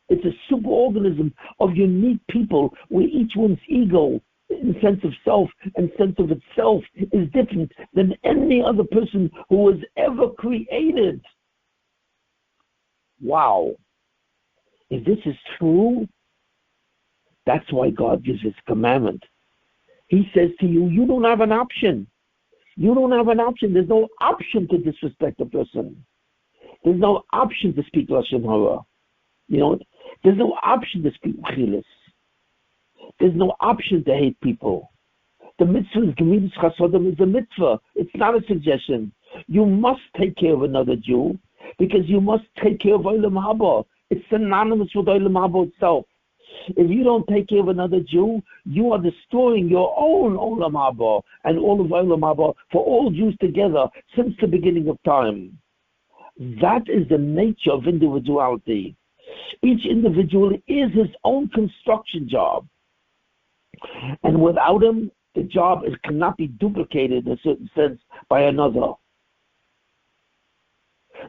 It's a superorganism of unique people where each one's ego, in sense of self and sense of itself, is different than any other person who was ever created. Wow. If this is true, that's why God gives his commandment. He says to you, you don't have an option. You don't have an option. There's no option to disrespect a person. There's no option to speak Lashon Hara. There's no option to speak Chilis. There's no option to hate people. The mitzvah is Gemilas Chasodim is a mitzvah. It's not a suggestion. You must take care of another Jew because you must take care of Olam Haba. It's synonymous with Olam Haba itself. If you don't take care of another Jew, you are destroying your own Olam Haba and all of Olam Haba for all Jews together since the beginning of time. That is the nature of individuality. Each individual is his own construction job. And without him, the job cannot be duplicated in a certain sense by another.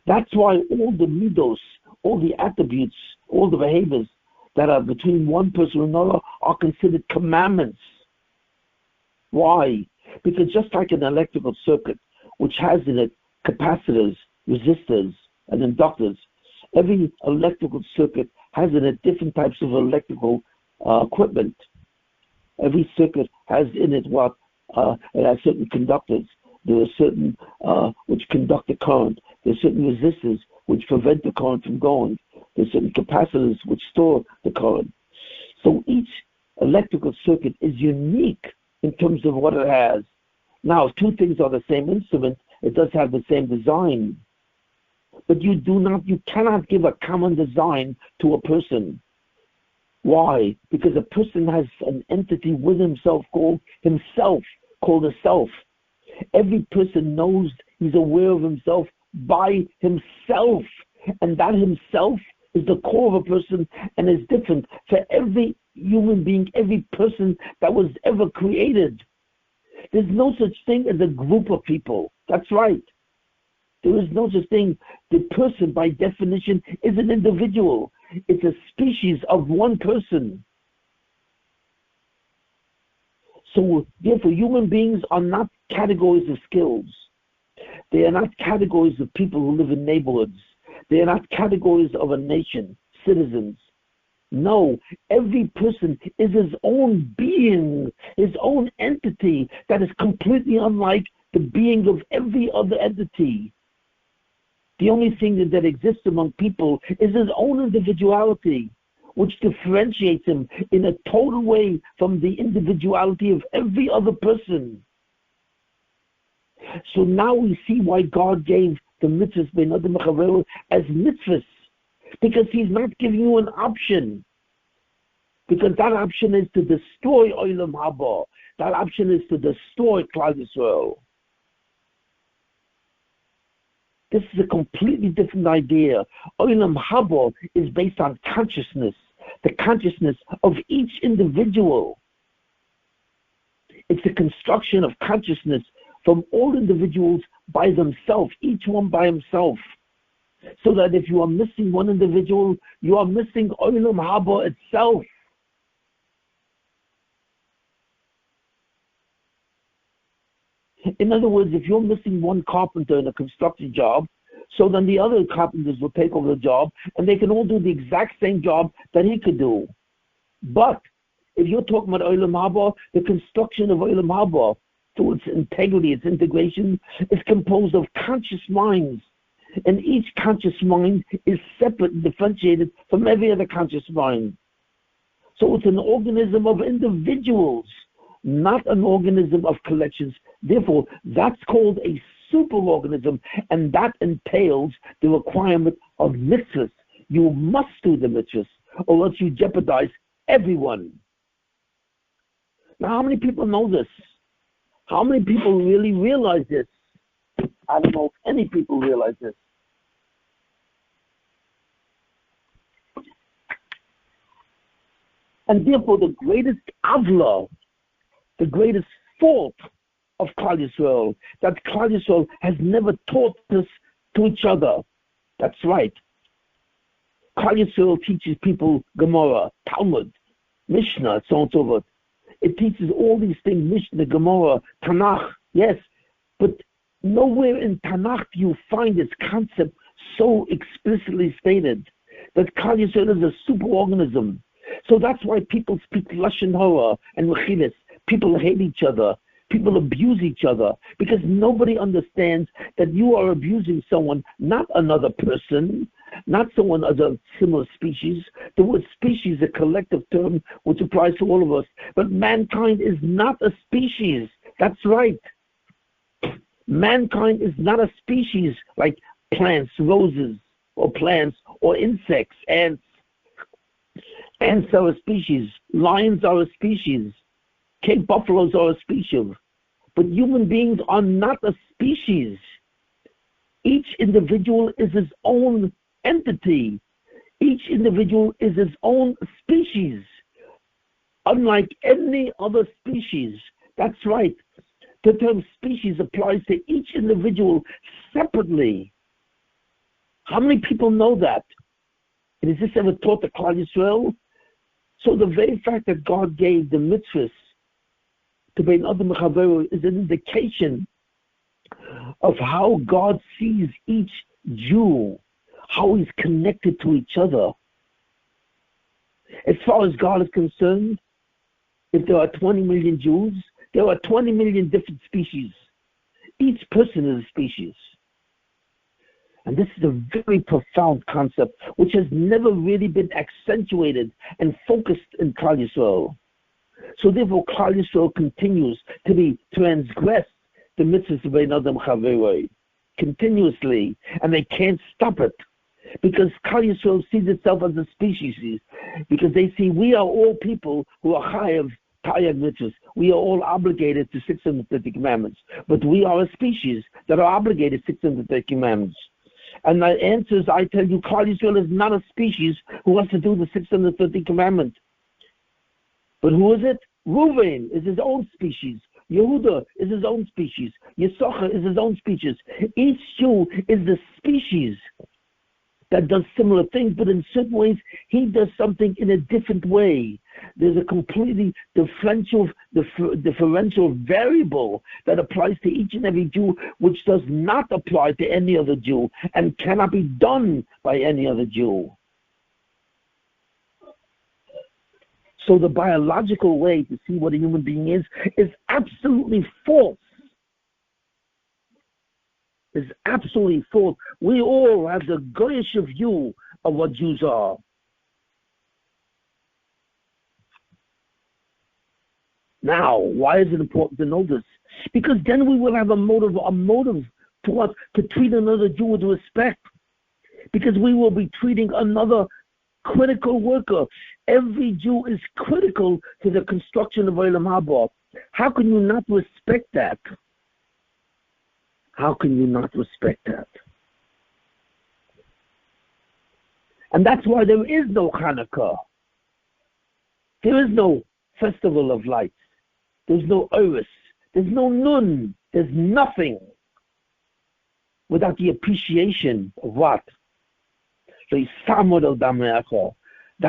That's why all the midos, all the attributes, all the behaviors that are between one person and another are considered commandments. Why? Because just like an electrical circuit, which has in it capacitors, resistors, and inductors, every electrical circuit has in it different types of electrical equipment. Every circuit has in it it has certain conductors. There are certain which conduct the current. There are certain resistors which prevent the current from going. There are certain capacitors which store the current. So each electrical circuit is unique in terms of what it has. Now, if two things are the same instrument, it does have the same design. But you cannot give a common design to a person. Why? Because a person has an entity with himself, called a self. Every person knows he's aware of himself by himself. And that himself is the core of a person and is different for every human being, every person that was ever created. There's no such thing as a group of people. That's right. There is no such thing. The person, by definition, is an individual. It's a species of one person. So, therefore, human beings are not categories of skills. They are not categories of people who live in neighborhoods. They are not categories of a nation, citizens. No, every person is his own being, his own entity that is completely unlike the being of every other entity. The only thing that exists among people is his own individuality, which differentiates him in a total way from the individuality of every other person. So now we see why God gave the mitzvahs bein adam v'chavero as mitzvahs, because he's not giving you an option. Because that option is to destroy Olam Haba. That option is to destroy Klal Yisrael. This is a completely different idea. Olam Haba is based on consciousness, the consciousness of each individual. It's a construction of consciousness from all individuals by themselves, each one by himself. So that if you are missing one individual, you are missing Olam Haba itself. In other words, if you're missing one carpenter in a construction job, so then the other carpenters will take over the job and they can all do the exact same job that he could do. But if you're talking about Olam Haba, the construction of Olam Haba, through its integrity, its integration, is composed of conscious minds. And each conscious mind is separate and differentiated from every other conscious mind. So it's an organism of individuals, not an organism of collections. Therefore, that's called a superorganism, and that entails the requirement of mitzvahs. You must do the mitzvahs, or else you jeopardize everyone. Now, how many people know this? How many people really realize this? I don't know if any people realize this. And therefore, the greatest avla, the greatest fault of Klal Yisrael, that Klal Yisrael has never taught this to each other. That's right. Klal Yisrael teaches people Gemara, Talmud, Mishnah, so on and so forth. It teaches all these things, Mishnah, Gemara, Tanakh, yes, but nowhere in Tanakh do you find this concept so explicitly stated that Klal Yisrael is a superorganism. So that's why people speak Lashon Hara and Mechilas. People hate each other. People abuse each other because nobody understands that you are abusing someone, not another person, not someone of a similar species. The word species is a collective term which applies to all of us. But mankind is not a species. That's right. Mankind is not a species like plants, roses, or plants, or insects, ants. Ants are a species. Lions are a species. Cape buffaloes are a species. But human beings are not a species. Each individual is his own entity. Each individual is his own species. Unlike any other species. That's right. The term species applies to each individual separately. How many people know that? And is this ever taught to Klal Yisrael? So the very fact that God gave the mitzvahs to Bein Adam Mechaveru is an indication of how God sees each Jew, how he's connected to each other. As far as God is concerned, if there are 20 million Jews, there are 20 million different species. Each person is a species. And this is a very profound concept which has never really been accentuated and focused in Klal Yisrael. So therefore, Klal Yisrael continues to be transgressed the mitzvahs of Bein Adam Chaveroi continuously, and they can't stop it because Klal Yisrael sees itself as a species, because they see we are all people who are chayav tayag mitzvahs. We are all obligated to 630 commandments, but we are a species that are obligated to 630 commandments. And the answer is, I tell you, Klal Yisrael is not a species who has to do the 630 commandments. But who is it? Reuven is his own species. Yehuda is his own species. Yisachar is his own species. Each Jew is the species that does similar things, but in certain ways, he does something in a different way. There's a completely differential variable that applies to each and every Jew, which does not apply to any other Jew and cannot be done by any other Jew. So the biological way to see what a human being is absolutely false. Is absolutely false. We all have the goyish view of what Jews are. Now, why is it important to know this? Because then we will have a motive to us to treat another Jew with respect. Because we will be treating another critical worker. Every Jew is critical to the construction of Olam Haba. How can you not respect that? How can you not respect that? And that's why there is no Hanukkah. There is no Festival of Lights. There's no Oris. There's no Nun. There's nothing without the appreciation of what? Thou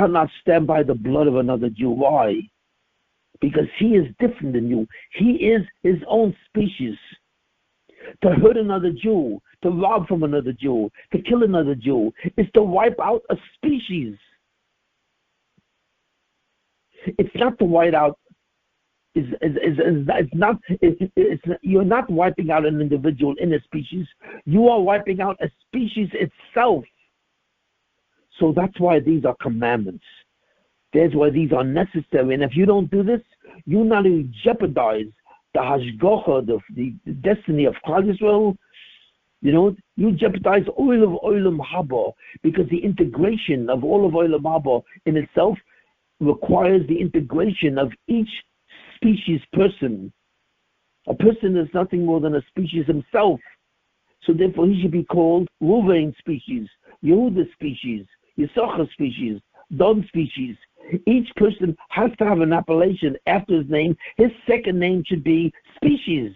not stand by the blood of another Jew. Why? Because he is different than you. He is his own species. To hurt another Jew, to rob from another Jew, to kill another Jew, is to wipe out a species. It's not to wipe out. You're not wiping out an individual in a species. You are wiping out a species itself. So that's why these are commandments. That's why these are necessary. And if you don't do this, you not only jeopardize the hashgacha, the destiny of Klal Yisrael, you jeopardize all of Olam Haba, because the integration of all of Olam Haba in itself requires the integration of each species person. A person is nothing more than a species himself. So therefore he should be called Ruvain species, Yehuda species, Yisachar species, Dan species. Each person has to have an appellation after his name. His second name should be species,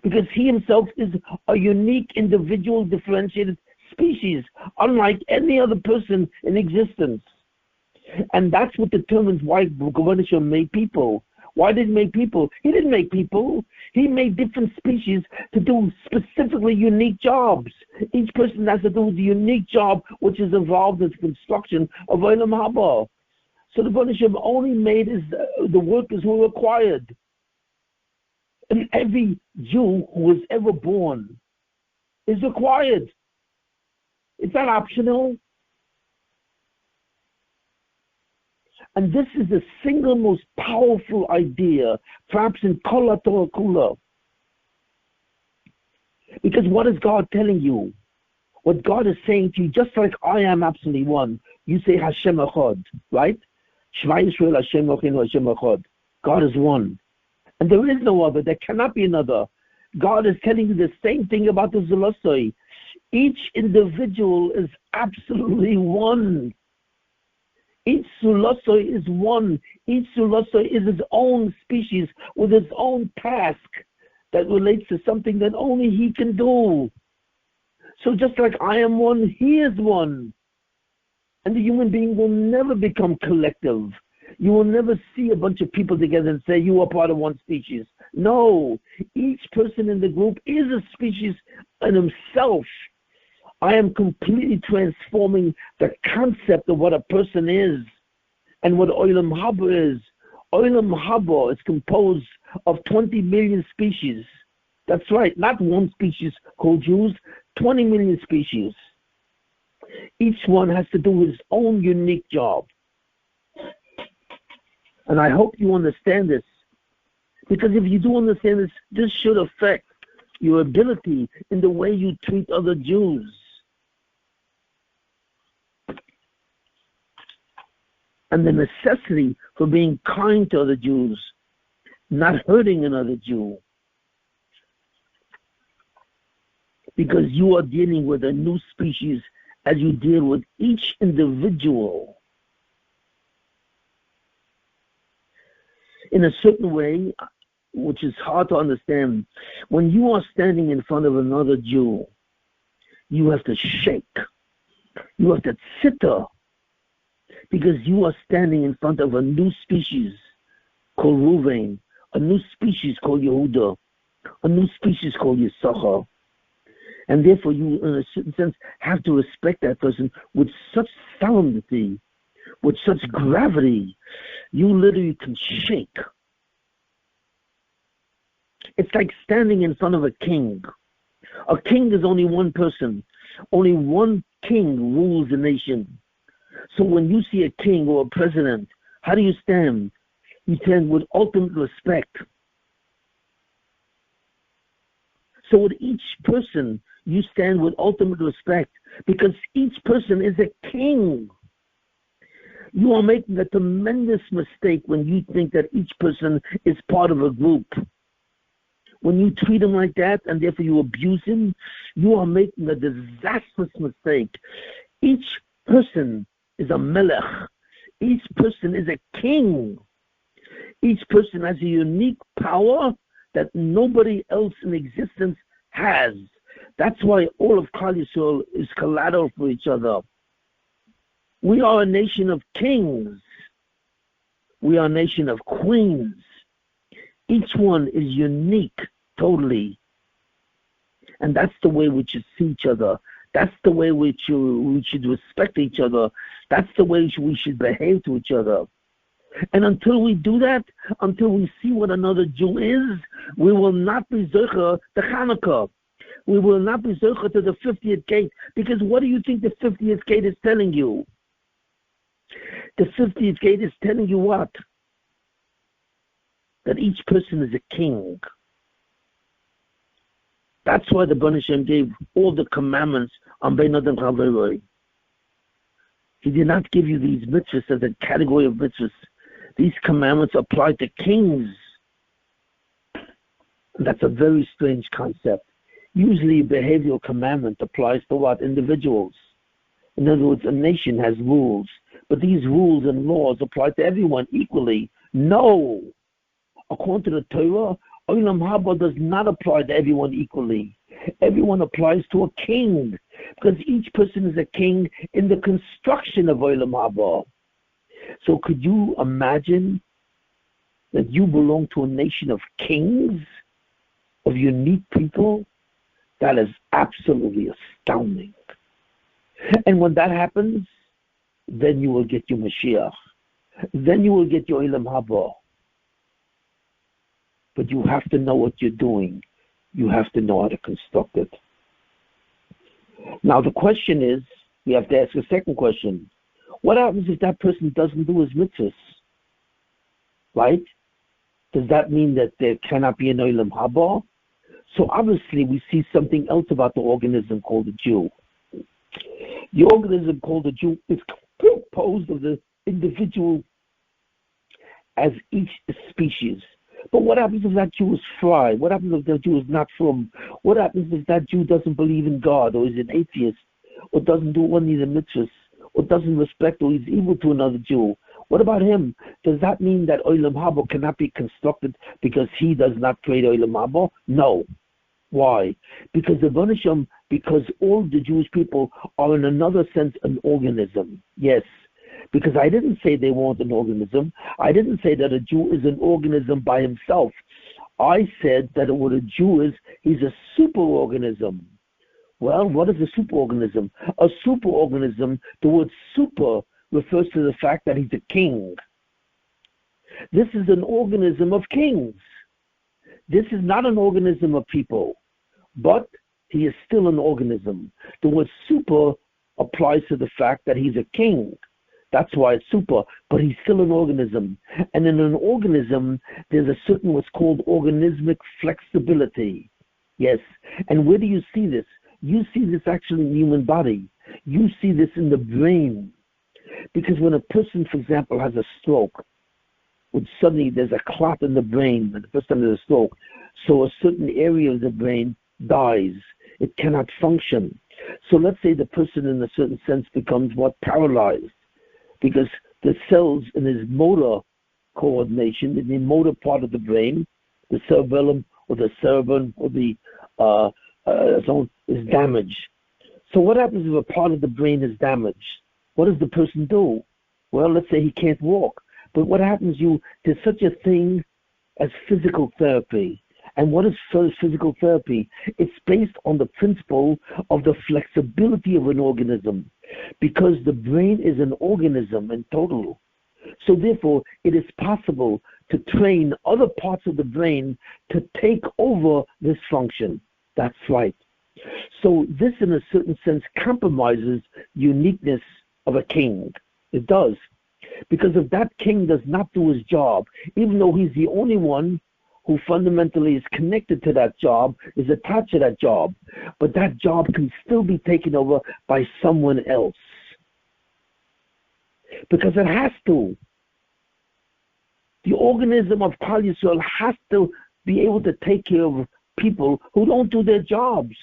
because he himself is a unique, individual, differentiated species, unlike any other person in existence. And that's what determines why Gavanisha made people. Why did he make people? He didn't make people. He made different species to do specifically unique jobs. Each person has to do the unique job which is involved in the construction of Olam Haba. So the Gavanisha only made the workers who were required. And every Jew who was ever born is required. It's not optional. And this is the single most powerful idea, perhaps in Kol HaTorah Kula. Because what is God telling you? What God is saying to you, just like I am absolutely one, you say Hashem Echad, right? Shema Yisrael Hashem Elokeinu Hashem Echad. God is one. And there is no other. There cannot be another. God is telling you the same thing about the Zulosoi. Each individual is absolutely one. Each Zulosoi is one. Each Zulosoi is its own species with its own task that relates to something that only he can do. So just like I am one, he is one. And the human being will never become collective. You will never see a bunch of people together and say, you are part of one species. No, each person in the group is a species in himself. I am completely transforming the concept of what a person is and what Olam Haba is. Olam Haba is composed of 20 million species. That's right, not one species called Jews, 20 million species. Each one has to do his own unique job. And I hope you understand this. Because if you do understand this, this should affect your ability in the way you treat other Jews. And the necessity for being kind to other Jews, not hurting another Jew. Because you are dealing with a new species as you deal with each individual. In a certain way, which is hard to understand, when you are standing in front of another Jew, you have to shake. You have to sitter. Because you are standing in front of a new species called Ruvain, a new species called Yehuda, a new species called Yisachar. And therefore you, in a certain sense, have to respect that person with such solemnity, with such gravity. You literally can shake. It's like standing in front of a king. A king is only one person. Only one king rules the nation. So when you see a king or a president, how do you stand? You stand with ultimate respect. So with each person, you stand with ultimate respect because each person is a king. You are making a tremendous mistake when you think that each person is part of a group. When you treat him like that and therefore you abuse him, you are making a disastrous mistake. Each person is a melech. Each person is a king. Each person has a unique power that nobody else in existence has. That's why all of Klal Yisrael is collateral for each other. We are a nation of kings. We are a nation of queens. Each one is unique, totally. And that's the way we should see each other. That's the way we should respect each other. That's the way we should behave to each other. And until we do that, until we see what another Jew is, we will not be Zocher to Hanukkah. We will not be Zocher to the 50th gate. Because what do you think the 50th gate is telling you? The 50th gate is telling you what? that each person is a king. That's why the Bnei Hashem gave all the commandments on Bein Adam Chaveroi. He did not give you these mitzvahs as a category of mitzvahs. These commandments apply to kings. And that's a very strange concept. Usually a behavioral commandment applies to what? Individuals. In other words, a nation has rules. But these rules and laws apply to everyone equally. No. According to the Torah, Olam Haba does not apply to everyone equally. Everyone applies to a king, because each person is a king in the construction of Olam Haba. So could you imagine that you belong to a nation of kings, of unique people? That is absolutely astounding. And when that happens, then you will get your Mashiach. Then you will get your Olam Haba. But you have to know what you're doing. You have to know how to construct it. Now the question is, we have to ask a second question. What happens if that person doesn't do his mitzvahs? Right? Does that mean that there cannot be an Olam Haba? So obviously we see something else about the organism called the Jew. The organism called the Jew is composed of the individual as each species. But what happens if that Jew is fried? What happens if that Jew is not from? What happens if that Jew doesn't believe in God, or is an atheist, or doesn't do one of the mitzvahs, or doesn't respect, or is evil to another Jew? What about him? Does that mean that Olam Haba cannot be constructed because he does not create Olam Haba? No. Why? Because because all the Jewish people are in another sense an organism. Yes. Because I didn't say they weren't an organism. I didn't say that a Jew is an organism by himself. I said that what a Jew is, he's a superorganism. Well, what is a superorganism? A superorganism, the word super refers to the fact that he's a king. This is an organism of kings. This is not an organism of people, but he is still an organism. The word super applies to the fact that he's a king. That's why it's super, but he's still an organism. And in an organism, there's a certain what's called organismic flexibility. Yes. And where do you see this? You see this actually in the human body. You see this in the brain. Because when a person, for example, has a stroke, when suddenly there's a clot in the brain, and the first time there's a stroke, so a certain area of the brain dies. It cannot function. So let's say the person in a certain sense becomes paralyzed. Because the cells in his motor coordination, in the motor part of the brain, the cerebellum or the cerebrum or the zone is damaged. So what happens if a part of the brain is damaged? What does the person do? Well, let's say he can't walk. But what happens? There's such a thing as physical therapy. And what is physical therapy? It's based on the principle of the flexibility of an organism. Because the brain is an organism in total. So therefore, it is possible to train other parts of the brain to take over this function. That's right. So this, in a certain sense, compromises uniqueness of a king. It does. Because if that king does not do his job, even though he's the only one who fundamentally is connected to that job, is attached to that job, but that job can still be taken over by someone else. Because it has to. The organism of Klal Yisrael has to be able to take care of people who don't do their jobs.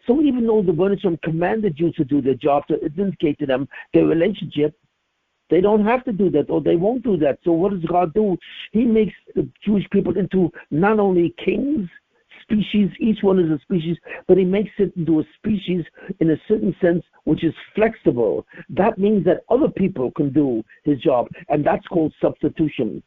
So even though the Bnei Hashem commanded you to do their job, to indicate to them their relationship, they don't have to do that, or they won't do that. So what does God do? He makes the Jewish people into not only kings, species, each one is a species, but he makes it into a species in a certain sense which is flexible. That means that other people can do his job, and that's called substitution.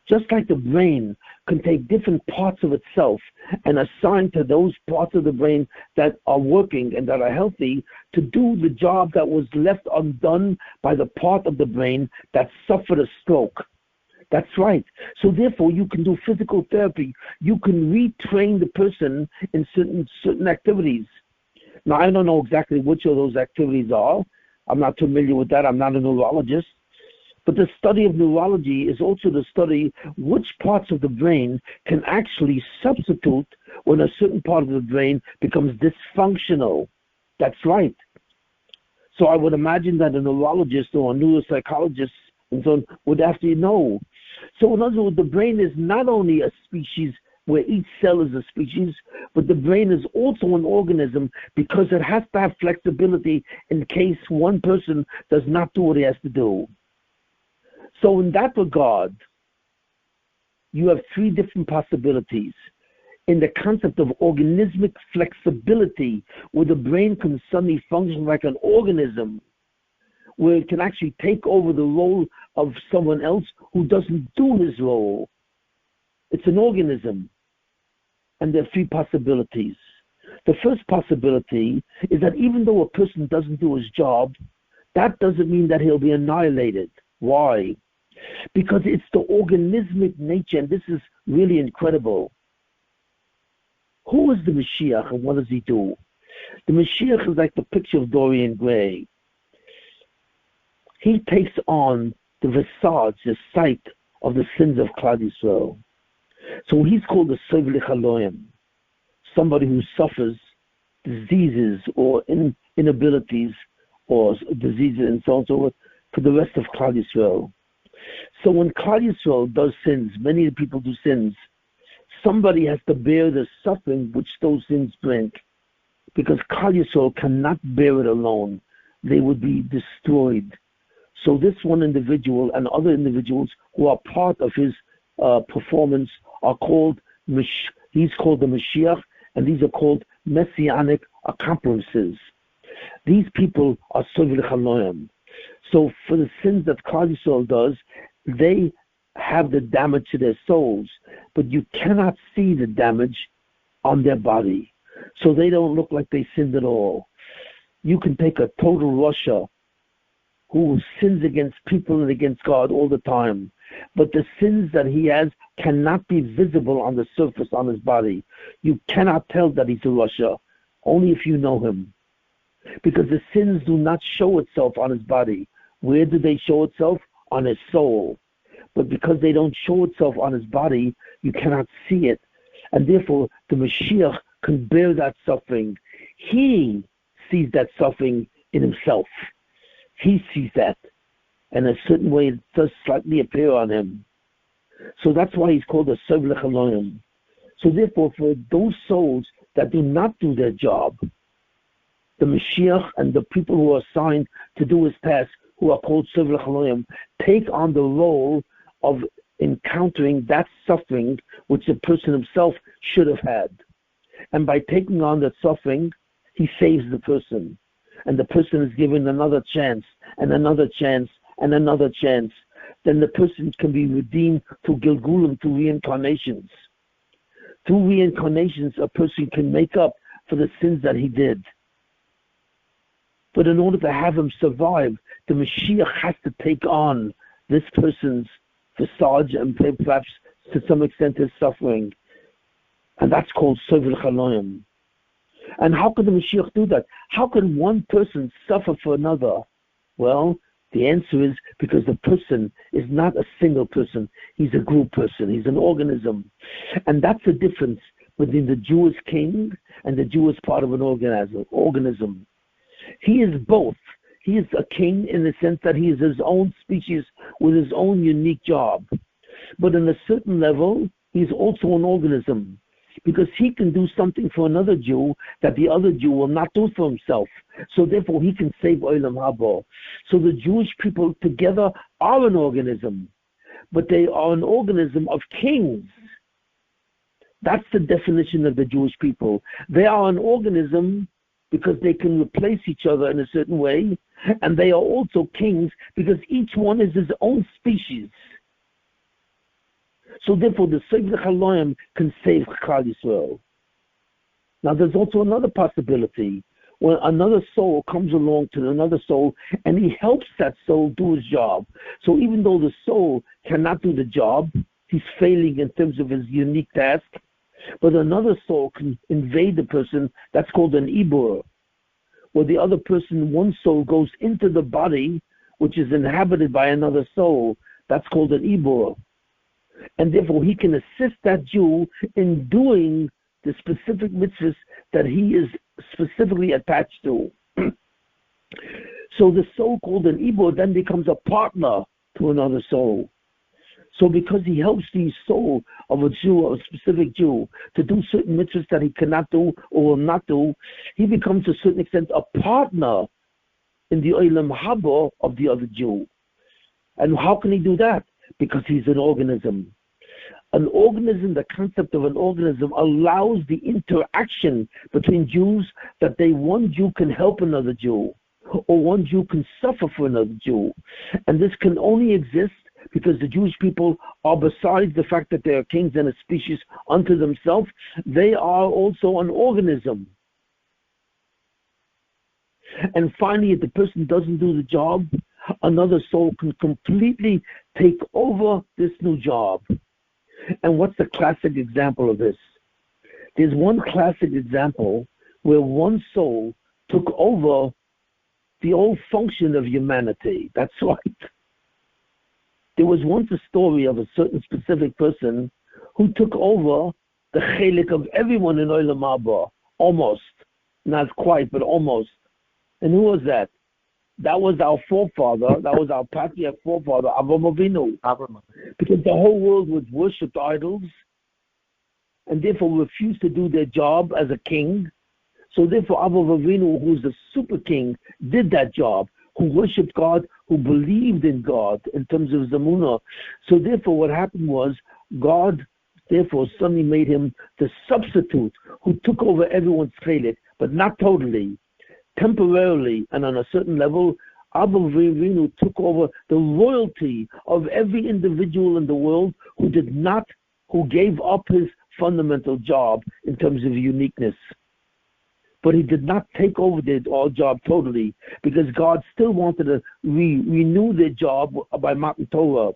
Just like the brain can take different parts of itself and assign to those parts of the brain that are working and that are healthy to do the job that was left undone by the part of the brain that suffered a stroke. That's right. So therefore, you can do physical therapy. You can retrain the person in certain activities. Now, I don't know exactly which of those activities are. I'm not familiar with that. I'm not a neurologist. But the study of neurology is also the study which parts of the brain can actually substitute when a certain part of the brain becomes dysfunctional. That's right. So I would imagine that a neurologist or a neuropsychologist and so on would have to know. So in other words, the brain is not only a species where each cell is a species, but the brain is also an organism because it has to have flexibility in case one person does not do what he has to do. So in that regard, you have three different possibilities. In the concept of organismic flexibility, where the brain can suddenly function like an organism, where it can actually take over the role of someone else who doesn't do his role. It's an organism. And there are three possibilities. The first possibility is that even though a person doesn't do his job, that doesn't mean that he'll be annihilated. Why? Because it's the organismic nature, and this is really incredible. Who is the Mashiach and what does he do? The Mashiach is like the picture of Dorian Gray. He takes on the visage, the sight of the sins of Klal Yisrael. So he's called the Sovel Chaloyim, somebody who suffers diseases or inabilities or diseases and so on and so forth for the rest of Klal Yisrael. So when Klal Yisrael does sins, many people do sins, somebody has to bear the suffering which those sins bring, because Klal Yisrael cannot bear it alone. They would be destroyed. So this one individual and other individuals who are part of his performance are called, he's called the Mashiach, and these are called messianic accomplices. These people are Sovel Chaloyim. So for the sins that Klal Yisrael does, they have the damage to their souls, but you cannot see the damage on their body. So they don't look like they sinned at all. You can take a total Russia who sins against people and against God all the time, but the sins that he has cannot be visible on the surface on his body. You cannot tell that he's a Russia, only if you know him, because the sins do not show itself on his body. Where do they show itself? On his soul. But because they don't show itself on his body, you cannot see it. And therefore, the Mashiach can bear that suffering. He sees that suffering in himself. He sees that. And in a certain way, it does slightly appear on him. So that's why he's called a Sovel Chaloyim. So therefore, for those souls that do not do their job, the Mashiach and the people who are assigned to do his task, who are called Sovel Chaloyim, take on the role of encountering that suffering which the person himself should have had. And by taking on that suffering, he saves the person. And the person is given another chance, and another chance, and another chance. Then the person can be redeemed through Gilgulim, through reincarnations. Through reincarnations, a person can make up for the sins that he did. But in order to have him survive, the Mashiach has to take on this person's visage and perhaps to some extent his suffering. And that's called Sovel Chaloyim. And how can the Mashiach do that? How can one person suffer for another? Well, the answer is because the person is not a single person. He's a group person. He's an organism. And that's the difference between the Jewish king and the Jewish part of an organism. He is both. He is a king in the sense that he is his own species with his own unique job. But on a certain level, he's also an organism, because he can do something for another Jew that the other Jew will not do for himself. So therefore, he can save Olam Haba. So the Jewish people together are an organism, but they are an organism of kings. That's the definition of the Jewish people. They are an organism because they can replace each other in a certain way, and they are also kings because each one is his own species. So therefore, the Sovel Chaloyim can save Klal Yisrael. Now, there's also another possibility. When another soul comes along to another soul, and he helps that soul do his job. So even though the soul cannot do the job, he's failing in terms of his unique task, but another soul can invade the person. That's called an ibur, where the other person, one soul, goes into the body which is inhabited by another soul. That's called an ibor. And therefore he can assist that Jew in doing the specific mitzvahs that he is specifically attached to. So the soul called an ibor then becomes a partner to another soul. So because he helps the soul of a Jew, of a specific Jew, to do certain mitzvahs that he cannot do or will not do, he becomes to a certain extent a partner in the olam haba of the other Jew. And how can he do that? Because he's an organism. An organism, the concept of an organism, allows the interaction between Jews that one Jew can help another Jew, or one Jew can suffer for another Jew. And this can only exist because the Jewish people are, besides the fact that they are kings and a species unto themselves, they are also an organism. And finally, if the person doesn't do the job, another soul can completely take over this new job. And what's the classic example of this? There's one classic example where one soul took over the old function of humanity. That's right. There was once a story of a certain specific person who took over the chelik of everyone in Olam Haba. Almost. Not quite, but almost. And who was that? That was our forefather. That was our patriarch forefather, Avraham Avinu. Because the whole world would worship idols and therefore refused to do their job as a king. So therefore Avraham Avinu, who's the super king, did that job, who worshipped God, who believed in God in terms of Zamunah. So therefore what happened was God therefore suddenly made him the substitute who took over everyone's chelik, but not totally. Temporarily and on a certain level, Avraham Avinu took over the royalty of every individual in the world who gave up his fundamental job in terms of uniqueness. But he did not take over their job totally, because God still wanted to renew their job by Matan Torah.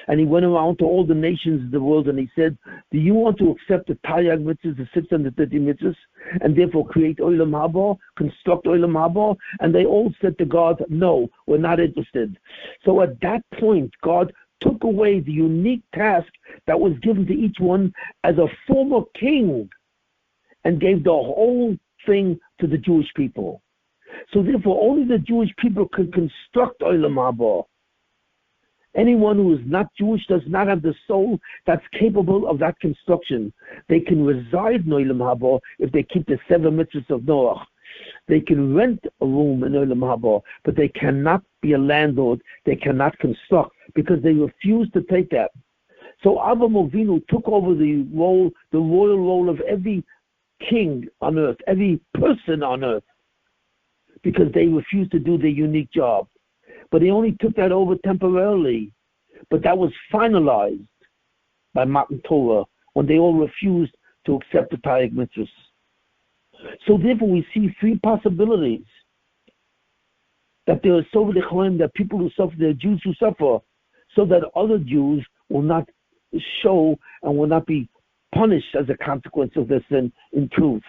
And he went around to all the nations of the world and he said, do you want to accept the Taryag mitzvahs, the 630 mitzvahs, and therefore create Olam Haba, construct Olam Haba? And they all said to God, no, we're not interested. So at that point, God took away the unique task that was given to each one as a former king and gave the whole thing to the Jewish people. So therefore, only the Jewish people can construct Olam Haba. Anyone who is not Jewish does not have the soul that's capable of that construction. They can reside in Olam Haba if they keep the 7 mitzvahs of Noach. They can rent a room in Olam Haba, but they cannot be a landlord. They cannot construct because they refuse to take that. So Avraham Avinu took over the royal role of every king on earth, every person on earth, because they refused to do their unique job. But he only took that over temporarily. But that was finalized by Matan Torah when they all refused to accept the Taryag mitzvahs. So therefore we see 3 possibilities. That there are so many that people who suffer, there are Jews who suffer, so that other Jews will not show and will not be punished as a consequence of their sin in truth.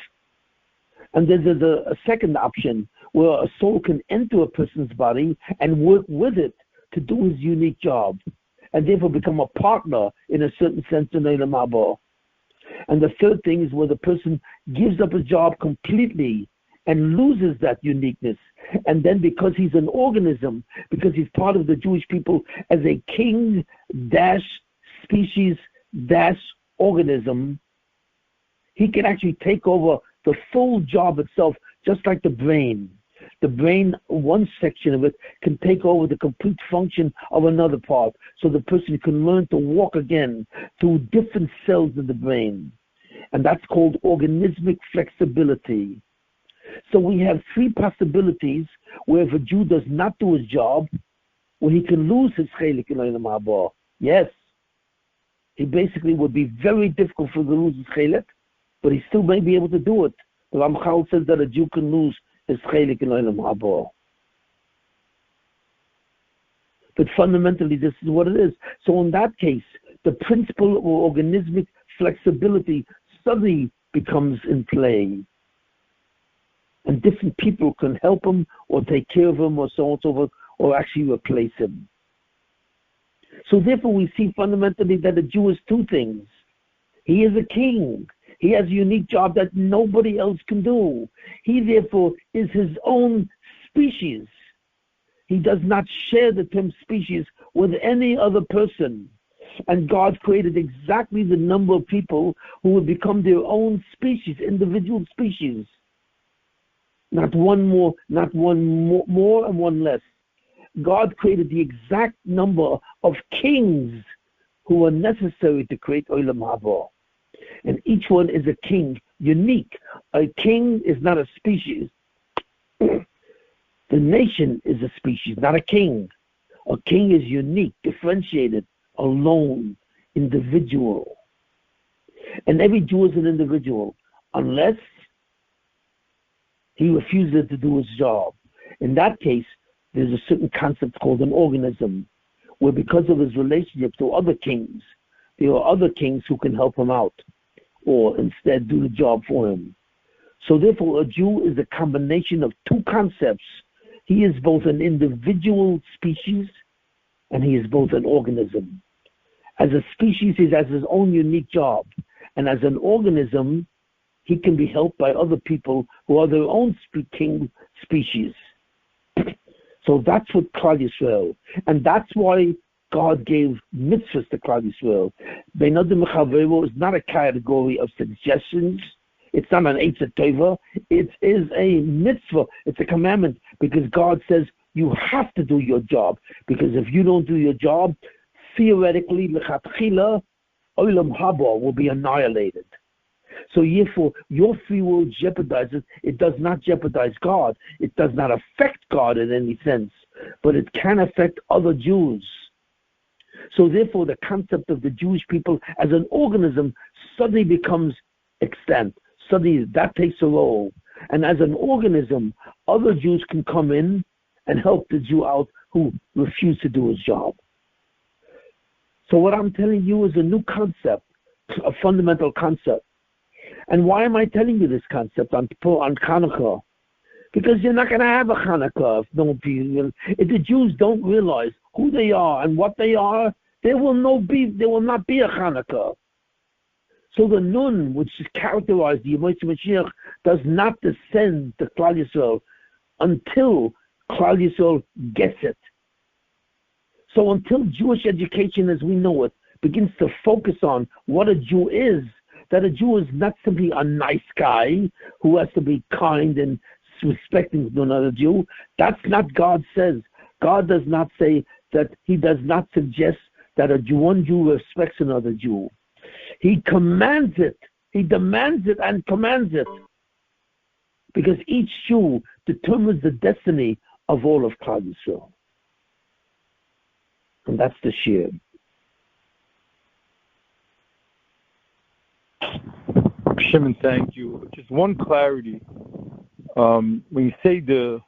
And then there's a second option where a soul can enter a person's body and work with it to do his unique job, and therefore become a partner in a certain sense in Olam Haba. And the third thing is where the person gives up his job completely and loses that uniqueness. And then because he's an organism, because he's part of the Jewish people as a king - species - organism, he can actually take over the full job itself, just like the brain. The brain, one section of it, can take over the complete function of another part, so the person can learn to walk again through different cells of the brain. And that's called organismic flexibility. So we have 3 possibilities where if a Jew does not do his job, where he can lose his chelik in Olam Haba. Yes, he basically would be very difficult for him to lose his chelik, but he still may be able to do it. The Ramchal says that a Jew can lose his chelik in Olam Haba. But fundamentally, this is what it is. So in that case, the principle of organismic flexibility suddenly becomes in play. And different people can help him or take care of him or so on and so forth, or actually replace him. So therefore we see fundamentally that a Jew is two things. He is a king. He has a unique job that nobody else can do. He therefore is his own species. He does not share the term species with any other person. And God created exactly the number of people who would become their own species, individual species. Not one more and one less. God created the exact number of kings who are necessary to create Olam Haba. And each one is a king, unique. A king is not a species. The nation is a species, not a king. A king is unique, differentiated, alone, individual. And every Jew is an individual, unless he refuses to do his job. In that case, there's a certain concept called an organism, where because of his relationship to other kings, there are other kings who can help him out, or instead do the job for him. So therefore, a Jew is a combination of two concepts. He is both an individual species, and he is both an organism. As a species, he has his own unique job, and as an organism, he can be helped by other people who are their own king species. So that's what Klal Yisrael, and that's why God gave mitzvahs to Klal Yisrael. Bein Adam Mechaveiro is not a category of suggestions. It's not an Eitz Tova. It is a mitzvah. It's a commandment, because God says you have to do your job. Because if you don't do your job, theoretically, lechatchila, Olam Haba will be annihilated. So therefore, your free will jeopardizes. It does not jeopardize God. It does not affect God in any sense, but it can affect other Jews. So therefore, the concept of the Jewish people as an organism suddenly becomes extant. Suddenly, that takes a role. And as an organism, other Jews can come in and help the Jew out who refused to do his job. So what I'm telling you is a new concept, a fundamental concept. And why am I telling you this concept on Hanukkah? Because you're not going to have a Hanukkah if the Jews don't realize who they are and what they are. There will not be a Hanukkah. So the Nun, which is characterized the Yemei Mashiach, does not descend to Klal Yisrael until Klal Yisrael gets it. So until Jewish education as we know it begins to focus on what a Jew is, that a Jew is not simply a nice guy who has to be kind and respecting to another Jew. That's not God says. God does not say that. He does not suggest that one Jew respects another Jew. He commands it. He demands it and commands it. Because each Jew determines the destiny of all of Klal Yisrael. And that's the shir. Shimon, thank you. Just one clarity. When you say the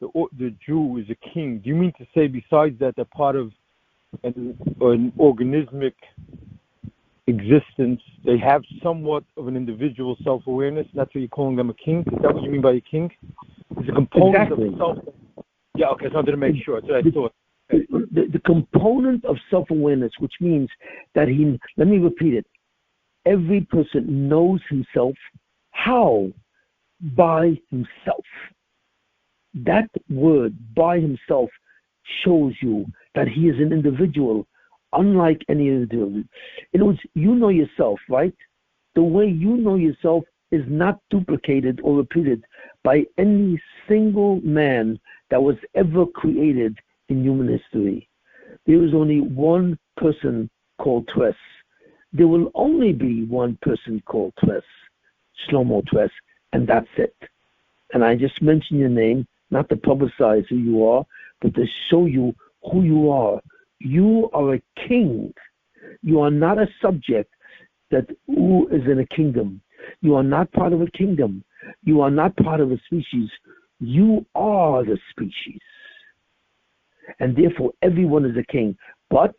Jew is a king, do you mean to say besides that they're part of an organismic existence, they have somewhat of an individual self-awareness? That's why you're calling them a king? Is that what you mean by a king? It's a component of self. Yeah, okay, so I wanted to make sure. That's what I thought. The component of self-awareness, which means that let me repeat it. Every person knows himself. How? By himself. That word, by himself, shows you that he is an individual, unlike any individual. In other words, you know yourself, right? The way you know yourself is not duplicated or repeated by any single man that was ever created in human history. There is only one person called Tres. There will only be one person called Tres, Shlomo Tres, and that's it. And I just mentioned your name, not to publicize who you are, but to show you who you are. You are a king. You are not a subject who is in a kingdom. You are not part of a kingdom. You are not part of a species. You are the species. And therefore, everyone is a king. But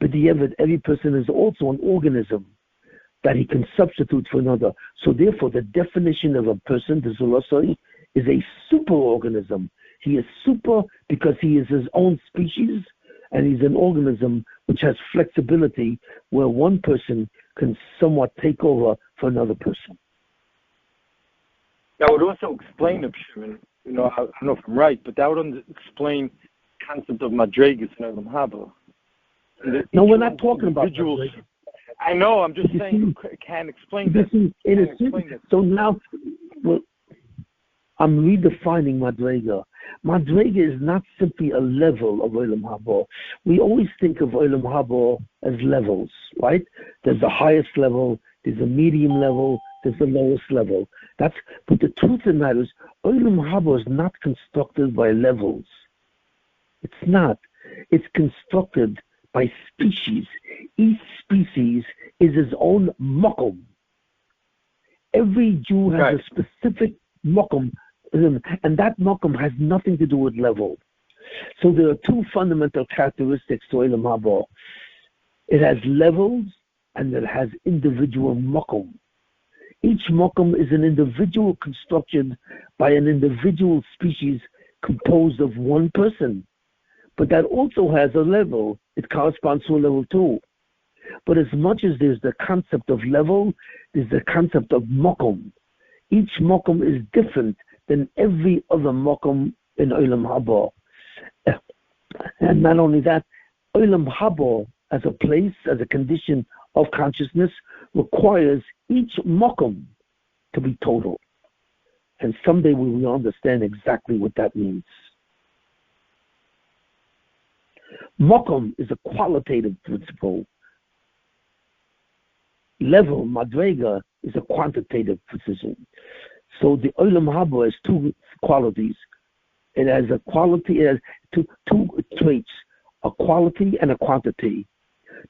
every person is also an organism that he can substitute for another. So therefore, the definition of a person, the Zulosai, is a superorganism. He is super because he is his own species, and he's an organism which has flexibility where one person can somewhat take over for another person. That would also explain, Shimon, I don't know if I'm right, but that would explain the concept of madregas and Olam Haba. No, we're not talking about madregas. I know, I'm just saying you can't explain that. So now, well, I'm redefining madrega. Madrega is not simply a level of Olam Haba. We always think of Olam Haba as levels, right? There's the highest level, there's a medium level, there's the lowest level. But the truth of the matter is, Olam Haba is not constructed by levels. It's not. It's constructed by species. Each species is its own makom. Every Jew has a specific makom, and that makom has nothing to do with level. So there are two fundamental characteristics to Olam Haba. It has levels and it has individual makom. Each makom is an individual construction by an individual species composed of one person. But that also has a level. It corresponds to a level 2. But as much as there's the concept of level, there's the concept of makom. Each makom is different than every other makom in Olam Haba. And not only that, Olam Haba as a place, as a condition of consciousness, requires each makom to be total. And someday we will understand exactly what that means. Makom is a qualitative principle. Level, madrega, is a quantitative precision. So the Olam Haba has two qualities. It has a quality, it has two traits, a quality and a quantity.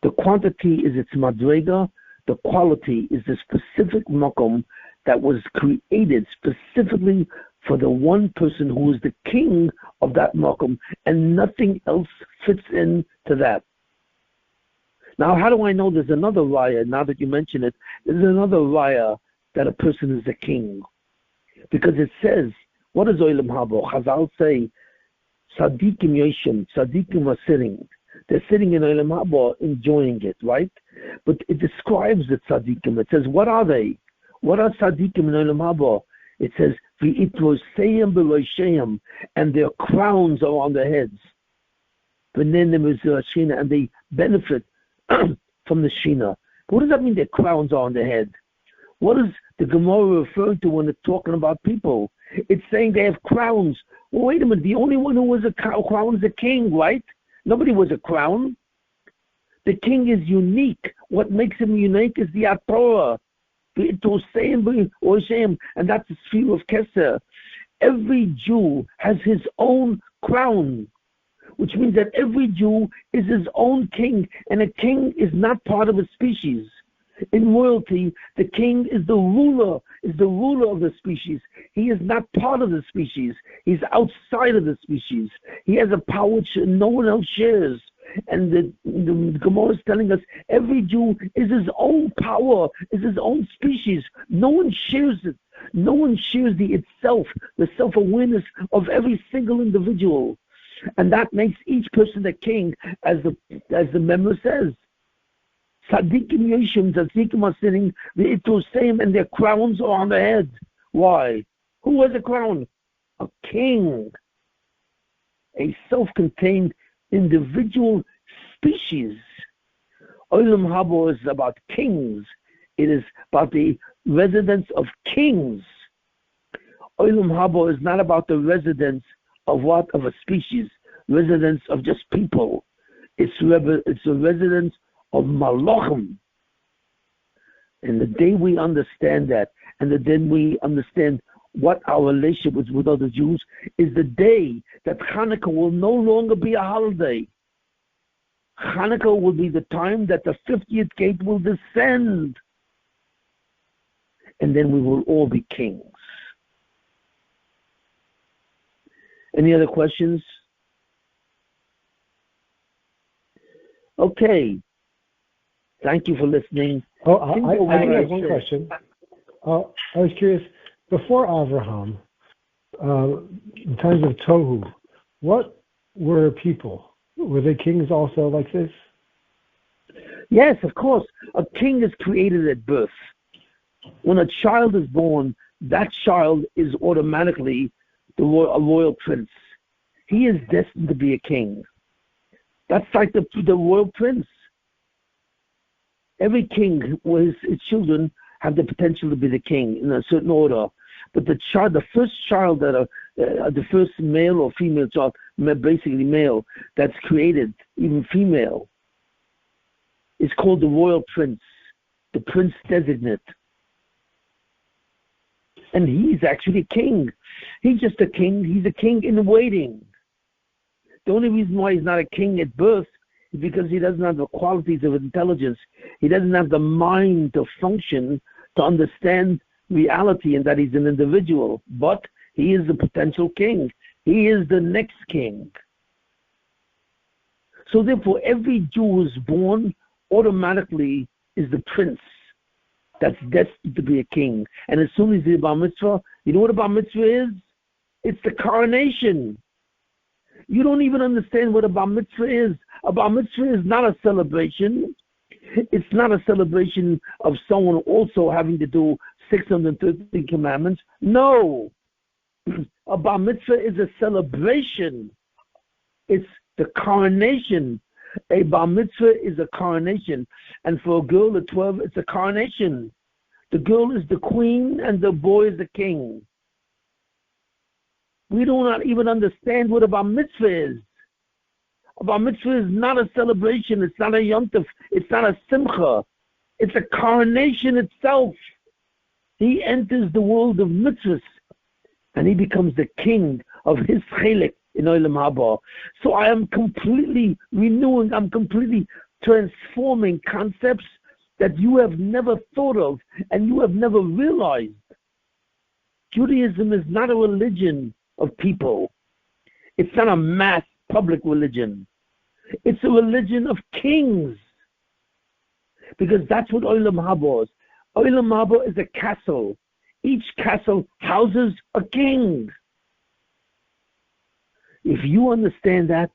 The quantity is its madrega, the quality is the specific makom that was created specifically for the one person who is the king of that makom, and nothing else fits into that. Now, how do I know there's another raya? Now that you mention it, there's another raya that a person is a king. Because it says, what is Olam Haba? Chazal say, Tzadikim Yoshem, Tzadikim are sitting. They're sitting in Olam Haba enjoying it, right? But it describes the Tzadikim. It says, what are they? What are Tzadikim in Olam Haba? It says, V'itvoseim b'rosheiim, and their crowns are on their heads. And they benefit from the Shina. What does that mean, their crowns are on their head? What is the Gemara referring to when it's talking about people? It's saying they have crowns. Well, wait a minute, the only one who was a crown is a king, right? Nobody was a crown. The king is unique. What makes him unique is the Torah. And that's the sphere of Kessin. Every Jew has his own crown, which means that every Jew is his own king, and a king is not part of a species. In royalty, the king is the ruler of the species. He is not part of the species. He's outside of the species. He has a power which no one else shares. And the Gemara is telling us every Jew is his own power, is his own species. No one shares it. No one shares the self-awareness of every single individual. And that makes each person a king, as the member says. Tzadikim Yoshem, Tzadikim are sitting, and their crowns are on their head. Why? Who has a crown? A king. A self-contained individual species. Olam Haba is about kings. It is about the residence of kings. Olam Haba is not about the residence of what? Of a species. Residence of just people. It's a residence of Malachim. And the day we understand that, and the day we understand what our relationship is with other Jews, is the day that Hanukkah will no longer be a holiday. Hanukkah will be the time that the 50th gate will descend. And then we will all be kings. Any other questions? Okay. Thank you for listening. Oh, I have one question. I was curious. Before Avraham, in times of Tohu, what were people? Were they kings also like this? Yes, of course. A king is created at birth. When a child is born, that child is automatically a royal prince. He is destined to be a king. That's like the royal prince. Every king, his children have the potential to be the king in a certain order. But the first child the first male or female child, basically male, that's created, even female, is called the royal prince, the prince designate. And he's actually a king. He's just a king. He's a king in waiting. The only reason why he's not a king at birth is because he doesn't have the qualities of intelligence. He doesn't have the mind to function, to understand reality, and that he's an individual. But he is the potential king. He is the next king. So therefore, every Jew who is born automatically is the prince that's destined to be a king. And as soon as he's a bar mitzvah, you know what a bar mitzvah is? It's the coronation. You don't even understand what a bar mitzvah is. A bar mitzvah is not a celebration. It's not a celebration of someone also having to do 613 commandments. No. A bar mitzvah is a celebration. It's the coronation. A bar mitzvah is a coronation. And for a girl at 12, it's a coronation. The girl is the queen and the boy is the king. We do not even understand what a bar mitzvah is. A bar mitzvah is not a celebration. It's not a yom tov. It's not a simcha. It's a coronation itself. He enters the world of mitzvahs and he becomes the king of his chelik in Olam Haba. So I am completely renewing, I'm completely transforming concepts that you have never thought of and you have never realized. Judaism is not a religion of people. It's not a mass public religion. It's a religion of kings. Because that's what Olam Haba is. Olam Haba is a castle. Each castle houses a king. If you understand that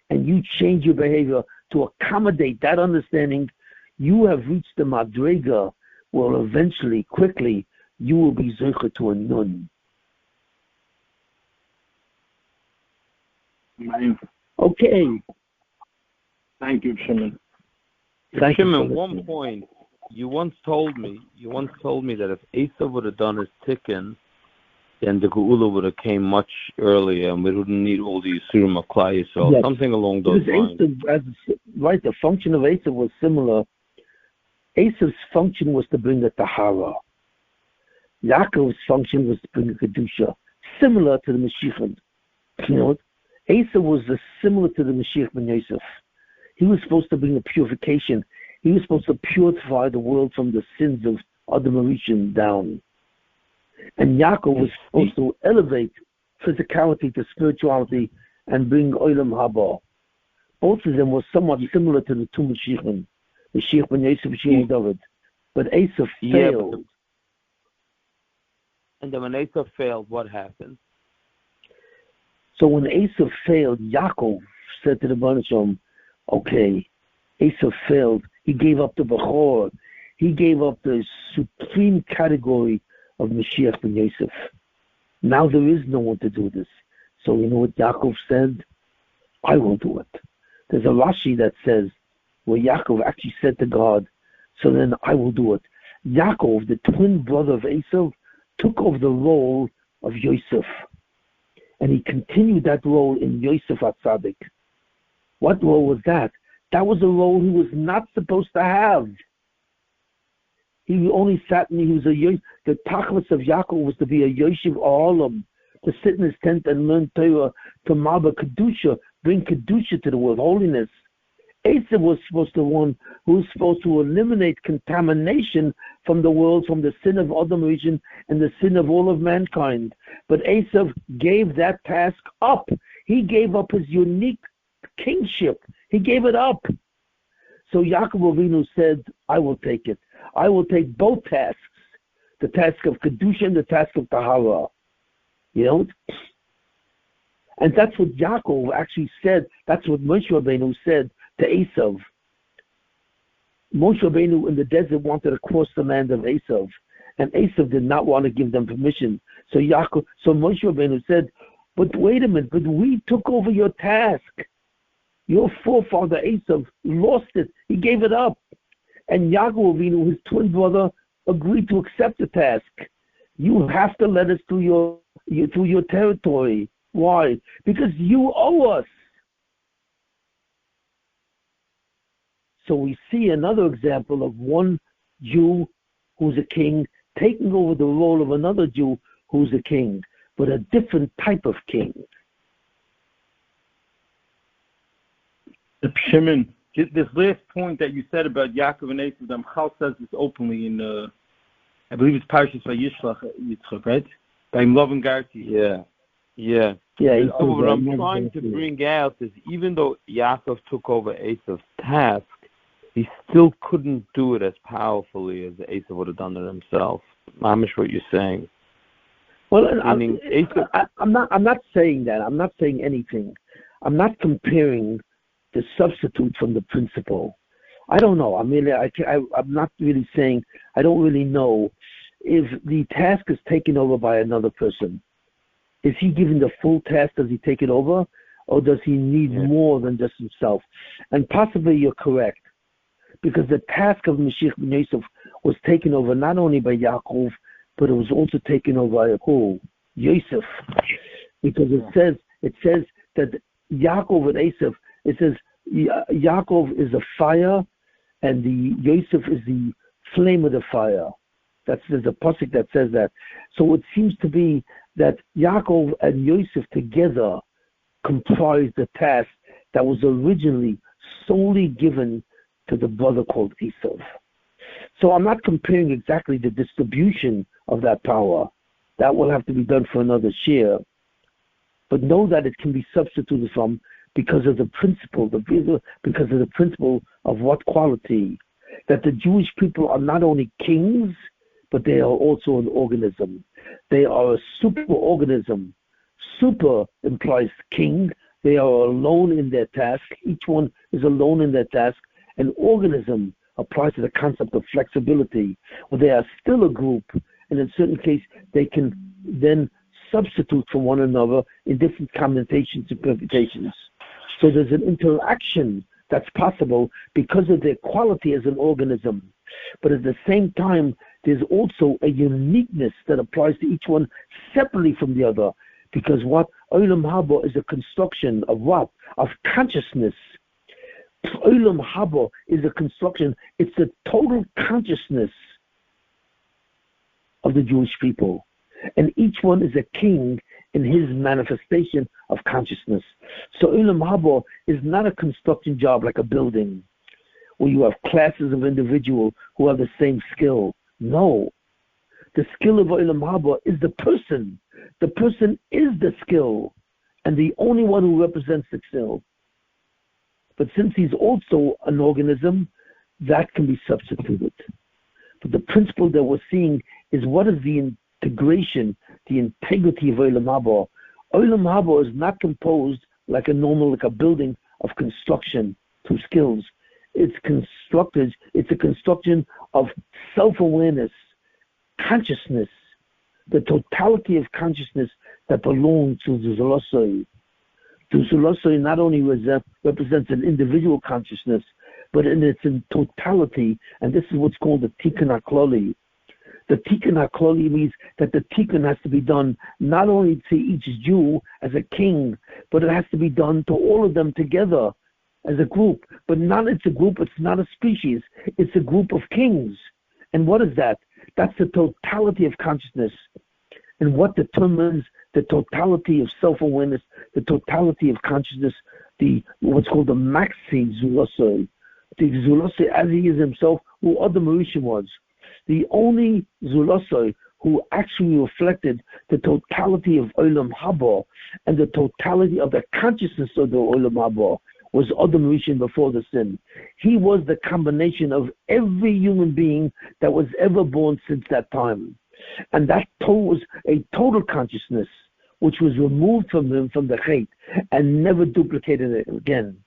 and you change your behavior to accommodate that understanding, you have reached the madrega where eventually, quickly, you will be zocher to a nun. Okay. Thank you, Shimon. Shimon, one point. You once told me that if Asa would have done his tikkun, then the Geula would have came much earlier, and we wouldn't need all these Yisurim of Klal Yisrael, yes. Something along those lines. Right, the function of Asa was similar. Asa's function was to bring the Tahara. Yaakov's function was to bring the Kedusha, similar to the Mashiach. You know, Asa was similar to the Mashiach ben Yosef. He was supposed to bring the purification. He was supposed to purify the world from the sins of Adam Rishon down. And Yaakov was supposed to elevate physicality to spirituality and bring Olam Haba. Both of them were somewhat similar to the two Mashiachim, Mashiach ben Yosef, Mashiach David. But Asa failed. And then when Asa failed, what happened? So when Asa failed, Yaakov said to the Banasham, okay, Asa failed. He gave up the Bechor. He gave up the supreme category of Mashiach ben Yosef. Now there is no one to do this. So you know what Yaakov said? I will do it. There's a Rashi that says, where Yaakov actually said to God, so then I will do it. Yaakov, the twin brother of Esav, took over the role of Yosef. And he continued that role in Yosef HaTzadik. What role was that? That was a role he was not supposed to have. He only sat in, the tachlis of Yaakov was to be a Yoshev Olam, to sit in his tent and learn Torah, to Malba Kedusha, bring Kedusha to the world, holiness. Asa was supposed to one who was supposed to eliminate contamination from the world, from the sin of Adam Rishon and the sin of all of mankind. But Asa gave that task up. He gave up his unique kingship. He gave it up. So Yaakov Avinu said, I will take it. I will take both tasks, the task of Kedusha and the task of Tahara. You know? And that's what Yaakov actually said. That's what Moshe Rabbeinu said to Esav. Moshe Rabbeinu in the desert wanted to cross the land of Esav, and Esav did not want to give them permission. So Moshe Rabbeinu said, but wait a minute, but we took over your task. Your forefather Esav lost it. He gave it up. And Yaakov Avinu, his twin brother, agreed to accept the task. You have to let us through your territory. Why? Because you owe us. So we see another example of one Jew who's a king taking over the role of another Jew who's a king, but a different type of king. Shimon, this last point that you said about Yaakov and Esav, the Ramchal says this openly in, I believe it's Parshas Vayishlach, Yitzchak, right? By Mlav and Garti. Yeah. What I'm trying to bring out is even though Yaakov took over Esav's task, he still couldn't do it as powerfully as Esav would have done it himself. Mamish, what you're saying. Well, I'm not saying that. I'm not saying anything. I'm not comparing the substitute from the principle. I don't know. I mean, I'm not really saying. I don't really know if the task is taken over by another person. Is he given the full task? Does he take it over? Or does he need more than just himself? And possibly you're correct. Because the task of Mashiach ben Yosef was taken over not only by Yaakov, but it was also taken over by Yosef. Because it says that Yaakov and Esav, it says Yaakov is a fire and the Yosef is the flame of the fire. There's a pasuk that says that. So it seems to be that Yaakov and Yosef together comprised the task that was originally solely given to the brother called Esav. So I'm not comparing exactly the distribution of that power. That will have to be done for another share. But know that it can be substituted from because of the principle, because of the principle of what quality? That the Jewish people are not only kings, but they are also an organism. They are a super organism. Super implies king. They are alone in their task. Each one is alone in their task. An organism applies to the concept of flexibility, where they are still a group, and in certain cases they can then substitute from one another in different combinations and permutations. So there's an interaction that's possible because of their quality as an organism. But at the same time, there's also a uniqueness that applies to each one separately from the other. Because what? Olam Haba is a construction of what? Of consciousness. Olam Haba is a construction. It's the total consciousness of the Jewish people. And each one is a king in his manifestation of consciousness. So Olam Haba is not a construction job like a building, where you have classes of individuals who have the same skill. No. The skill of Olam Haba is the person. The person is the skill, and the only one who represents the skill. But since he's also an organism, that can be substituted. But the principle that we're seeing is what is the integration, the integrity of Olam Haba. Olam Haba is not composed like a building of construction through skills. It's a construction of self-awareness, consciousness, the totality of consciousness that belongs to the Zulosoi. The Zulosoi not only represents an individual consciousness, but in its totality, and this is what's called the Tikkun HaKlali. The Tikkun HaKlali means that the Tikkun has to be done not only to each Jew as a king, but it has to be done to all of them together as a group. But it's a group, it's not a species, it's a group of kings. And what is that? That's the totality of consciousness. And what determines the totality of self-awareness, the totality of consciousness, what's called the Maxi Zulosoi. The Zulosoi as he is himself, who other Mauritian was. The only Zulosoi who actually reflected the totality of Olam Haba and the totality of the consciousness of the Olam Haba was Adam Rishon before the sin. He was the combination of every human being that was ever born since that time. And that was a total consciousness, which was removed from them from the Chet and never duplicated it again.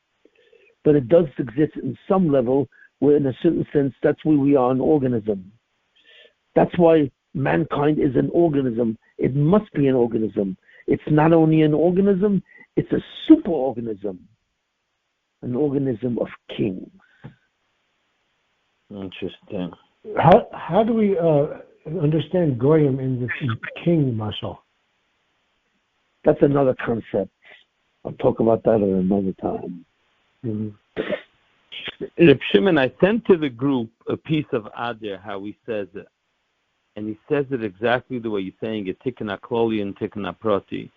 But it does exist in some level where, in a certain sense, that's where we are an organism. That's why mankind is an organism. It must be an organism. It's not only an organism, it's a superorganism, an organism of kings. Interesting. How do we understand Goyim in this king mashal? That's another concept. I'll talk about that at another time. Reb Shimon, I sent to the group a piece of Adir, how he says it. And he says it exactly the way you're saying it, Tikkun HaKloli and Tikkun HaPrati.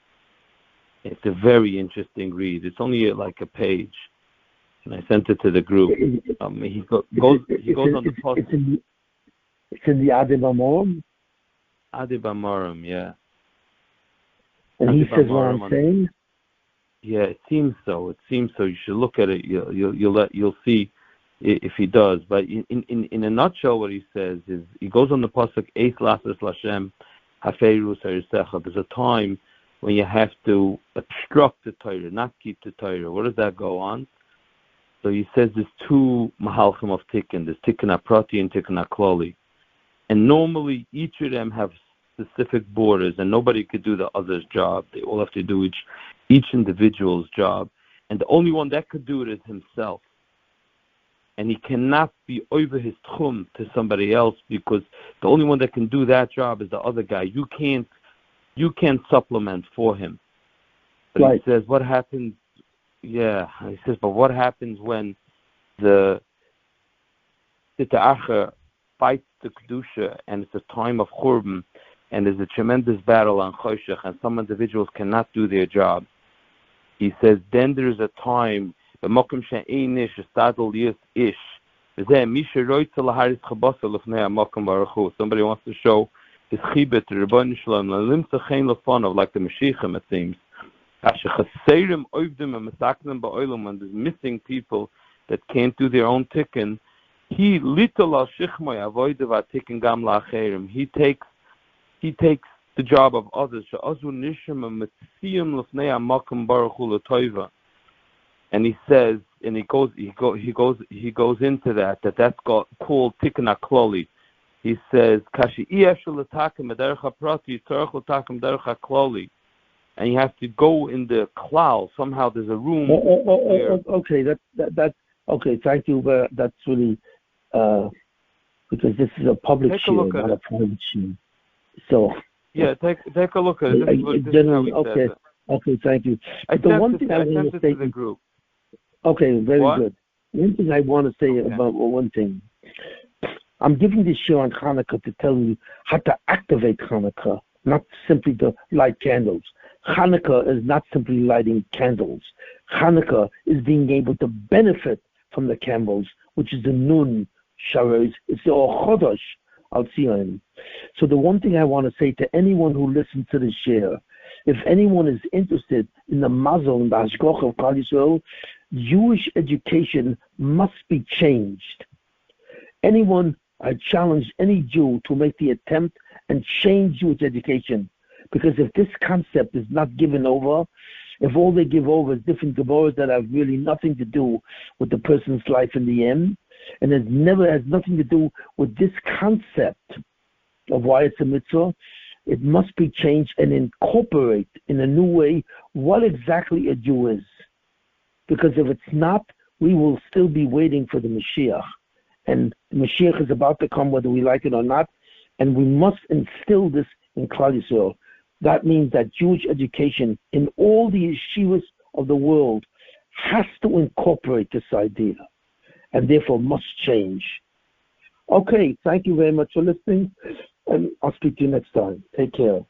It's a very interesting read. It's only like a page. And I sent it to the group. He goes on the post. It's in the Adi B'Morim? Adi B'Morim, yeah. And he says what I'm saying? Yeah, it seems so. You should look at it. You'll see if he does. But in a nutshell, what he says is he goes on the pasuk Eis Lasses Lashem Haferu Sarisecha. There's a time when you have to obstruct the Torah, not keep the Torah. What does that go on? So he says there's two mahalchim of tikkun. There's tikkun haprati and tikkun hakloli, and normally each of them have specific borders, and nobody could do the other's job. They all have to do each individual's job, and the only one that could do it is himself. And he cannot be over his tchum to somebody else, because the only one that can do that job is the other guy. You can't supplement for him. But right. He says, what happens? Yeah, he says, but what happens when the Sita'acher fights the Kedusha, and it's a time of Churban, and there's a tremendous battle on Choshech, and some individuals cannot do their job. He says, then there is a time, somebody wants to show his chibet to Rabbi Shalom, like the Mashiachim, it seems. When there's missing people that can't do their own tikkun, he takes the job of others. And he says, and he goes into that's called tikkun hakloli. He says, and you have to go in the cloud. Somehow there's a room. Okay, that's okay. Thank you. That's really because this is a public share, not a private share. So yeah, take a look at it. This is how he says it. Okay, thank you. The one thing I want to say to the group. Okay, very good. One thing I want to say about one thing. I'm giving this show on Hanukkah to tell you how to activate Hanukkah, not simply to light candles. Hanukkah is not simply lighting candles. Hanukkah is being able to benefit from the candles, which is the Nun Sharos. It's the Chodosh Al Tzion. So the one thing I want to say to anyone who listens to this share, if anyone is interested in the Mazel and the Hashgoch of Klal Yisrael, Jewish education must be changed. I challenge any Jew to make the attempt and change Jewish education. Because if this concept is not given over, if all they give over is different Gemorahs that have really nothing to do with the person's life in the end, and it never has nothing to do with this concept of why it's a mitzvah, it must be changed and incorporate in a new way what exactly a Jew is. Because if it's not, we will still be waiting for the Mashiach. And the Mashiach is about to come whether we like it or not, and we must instill this in Klal Yisrael. That means that Jewish education in all the yeshivas of the world has to incorporate this idea, and therefore must change. Okay, thank you very much for listening, and I'll speak to you next time. Take care.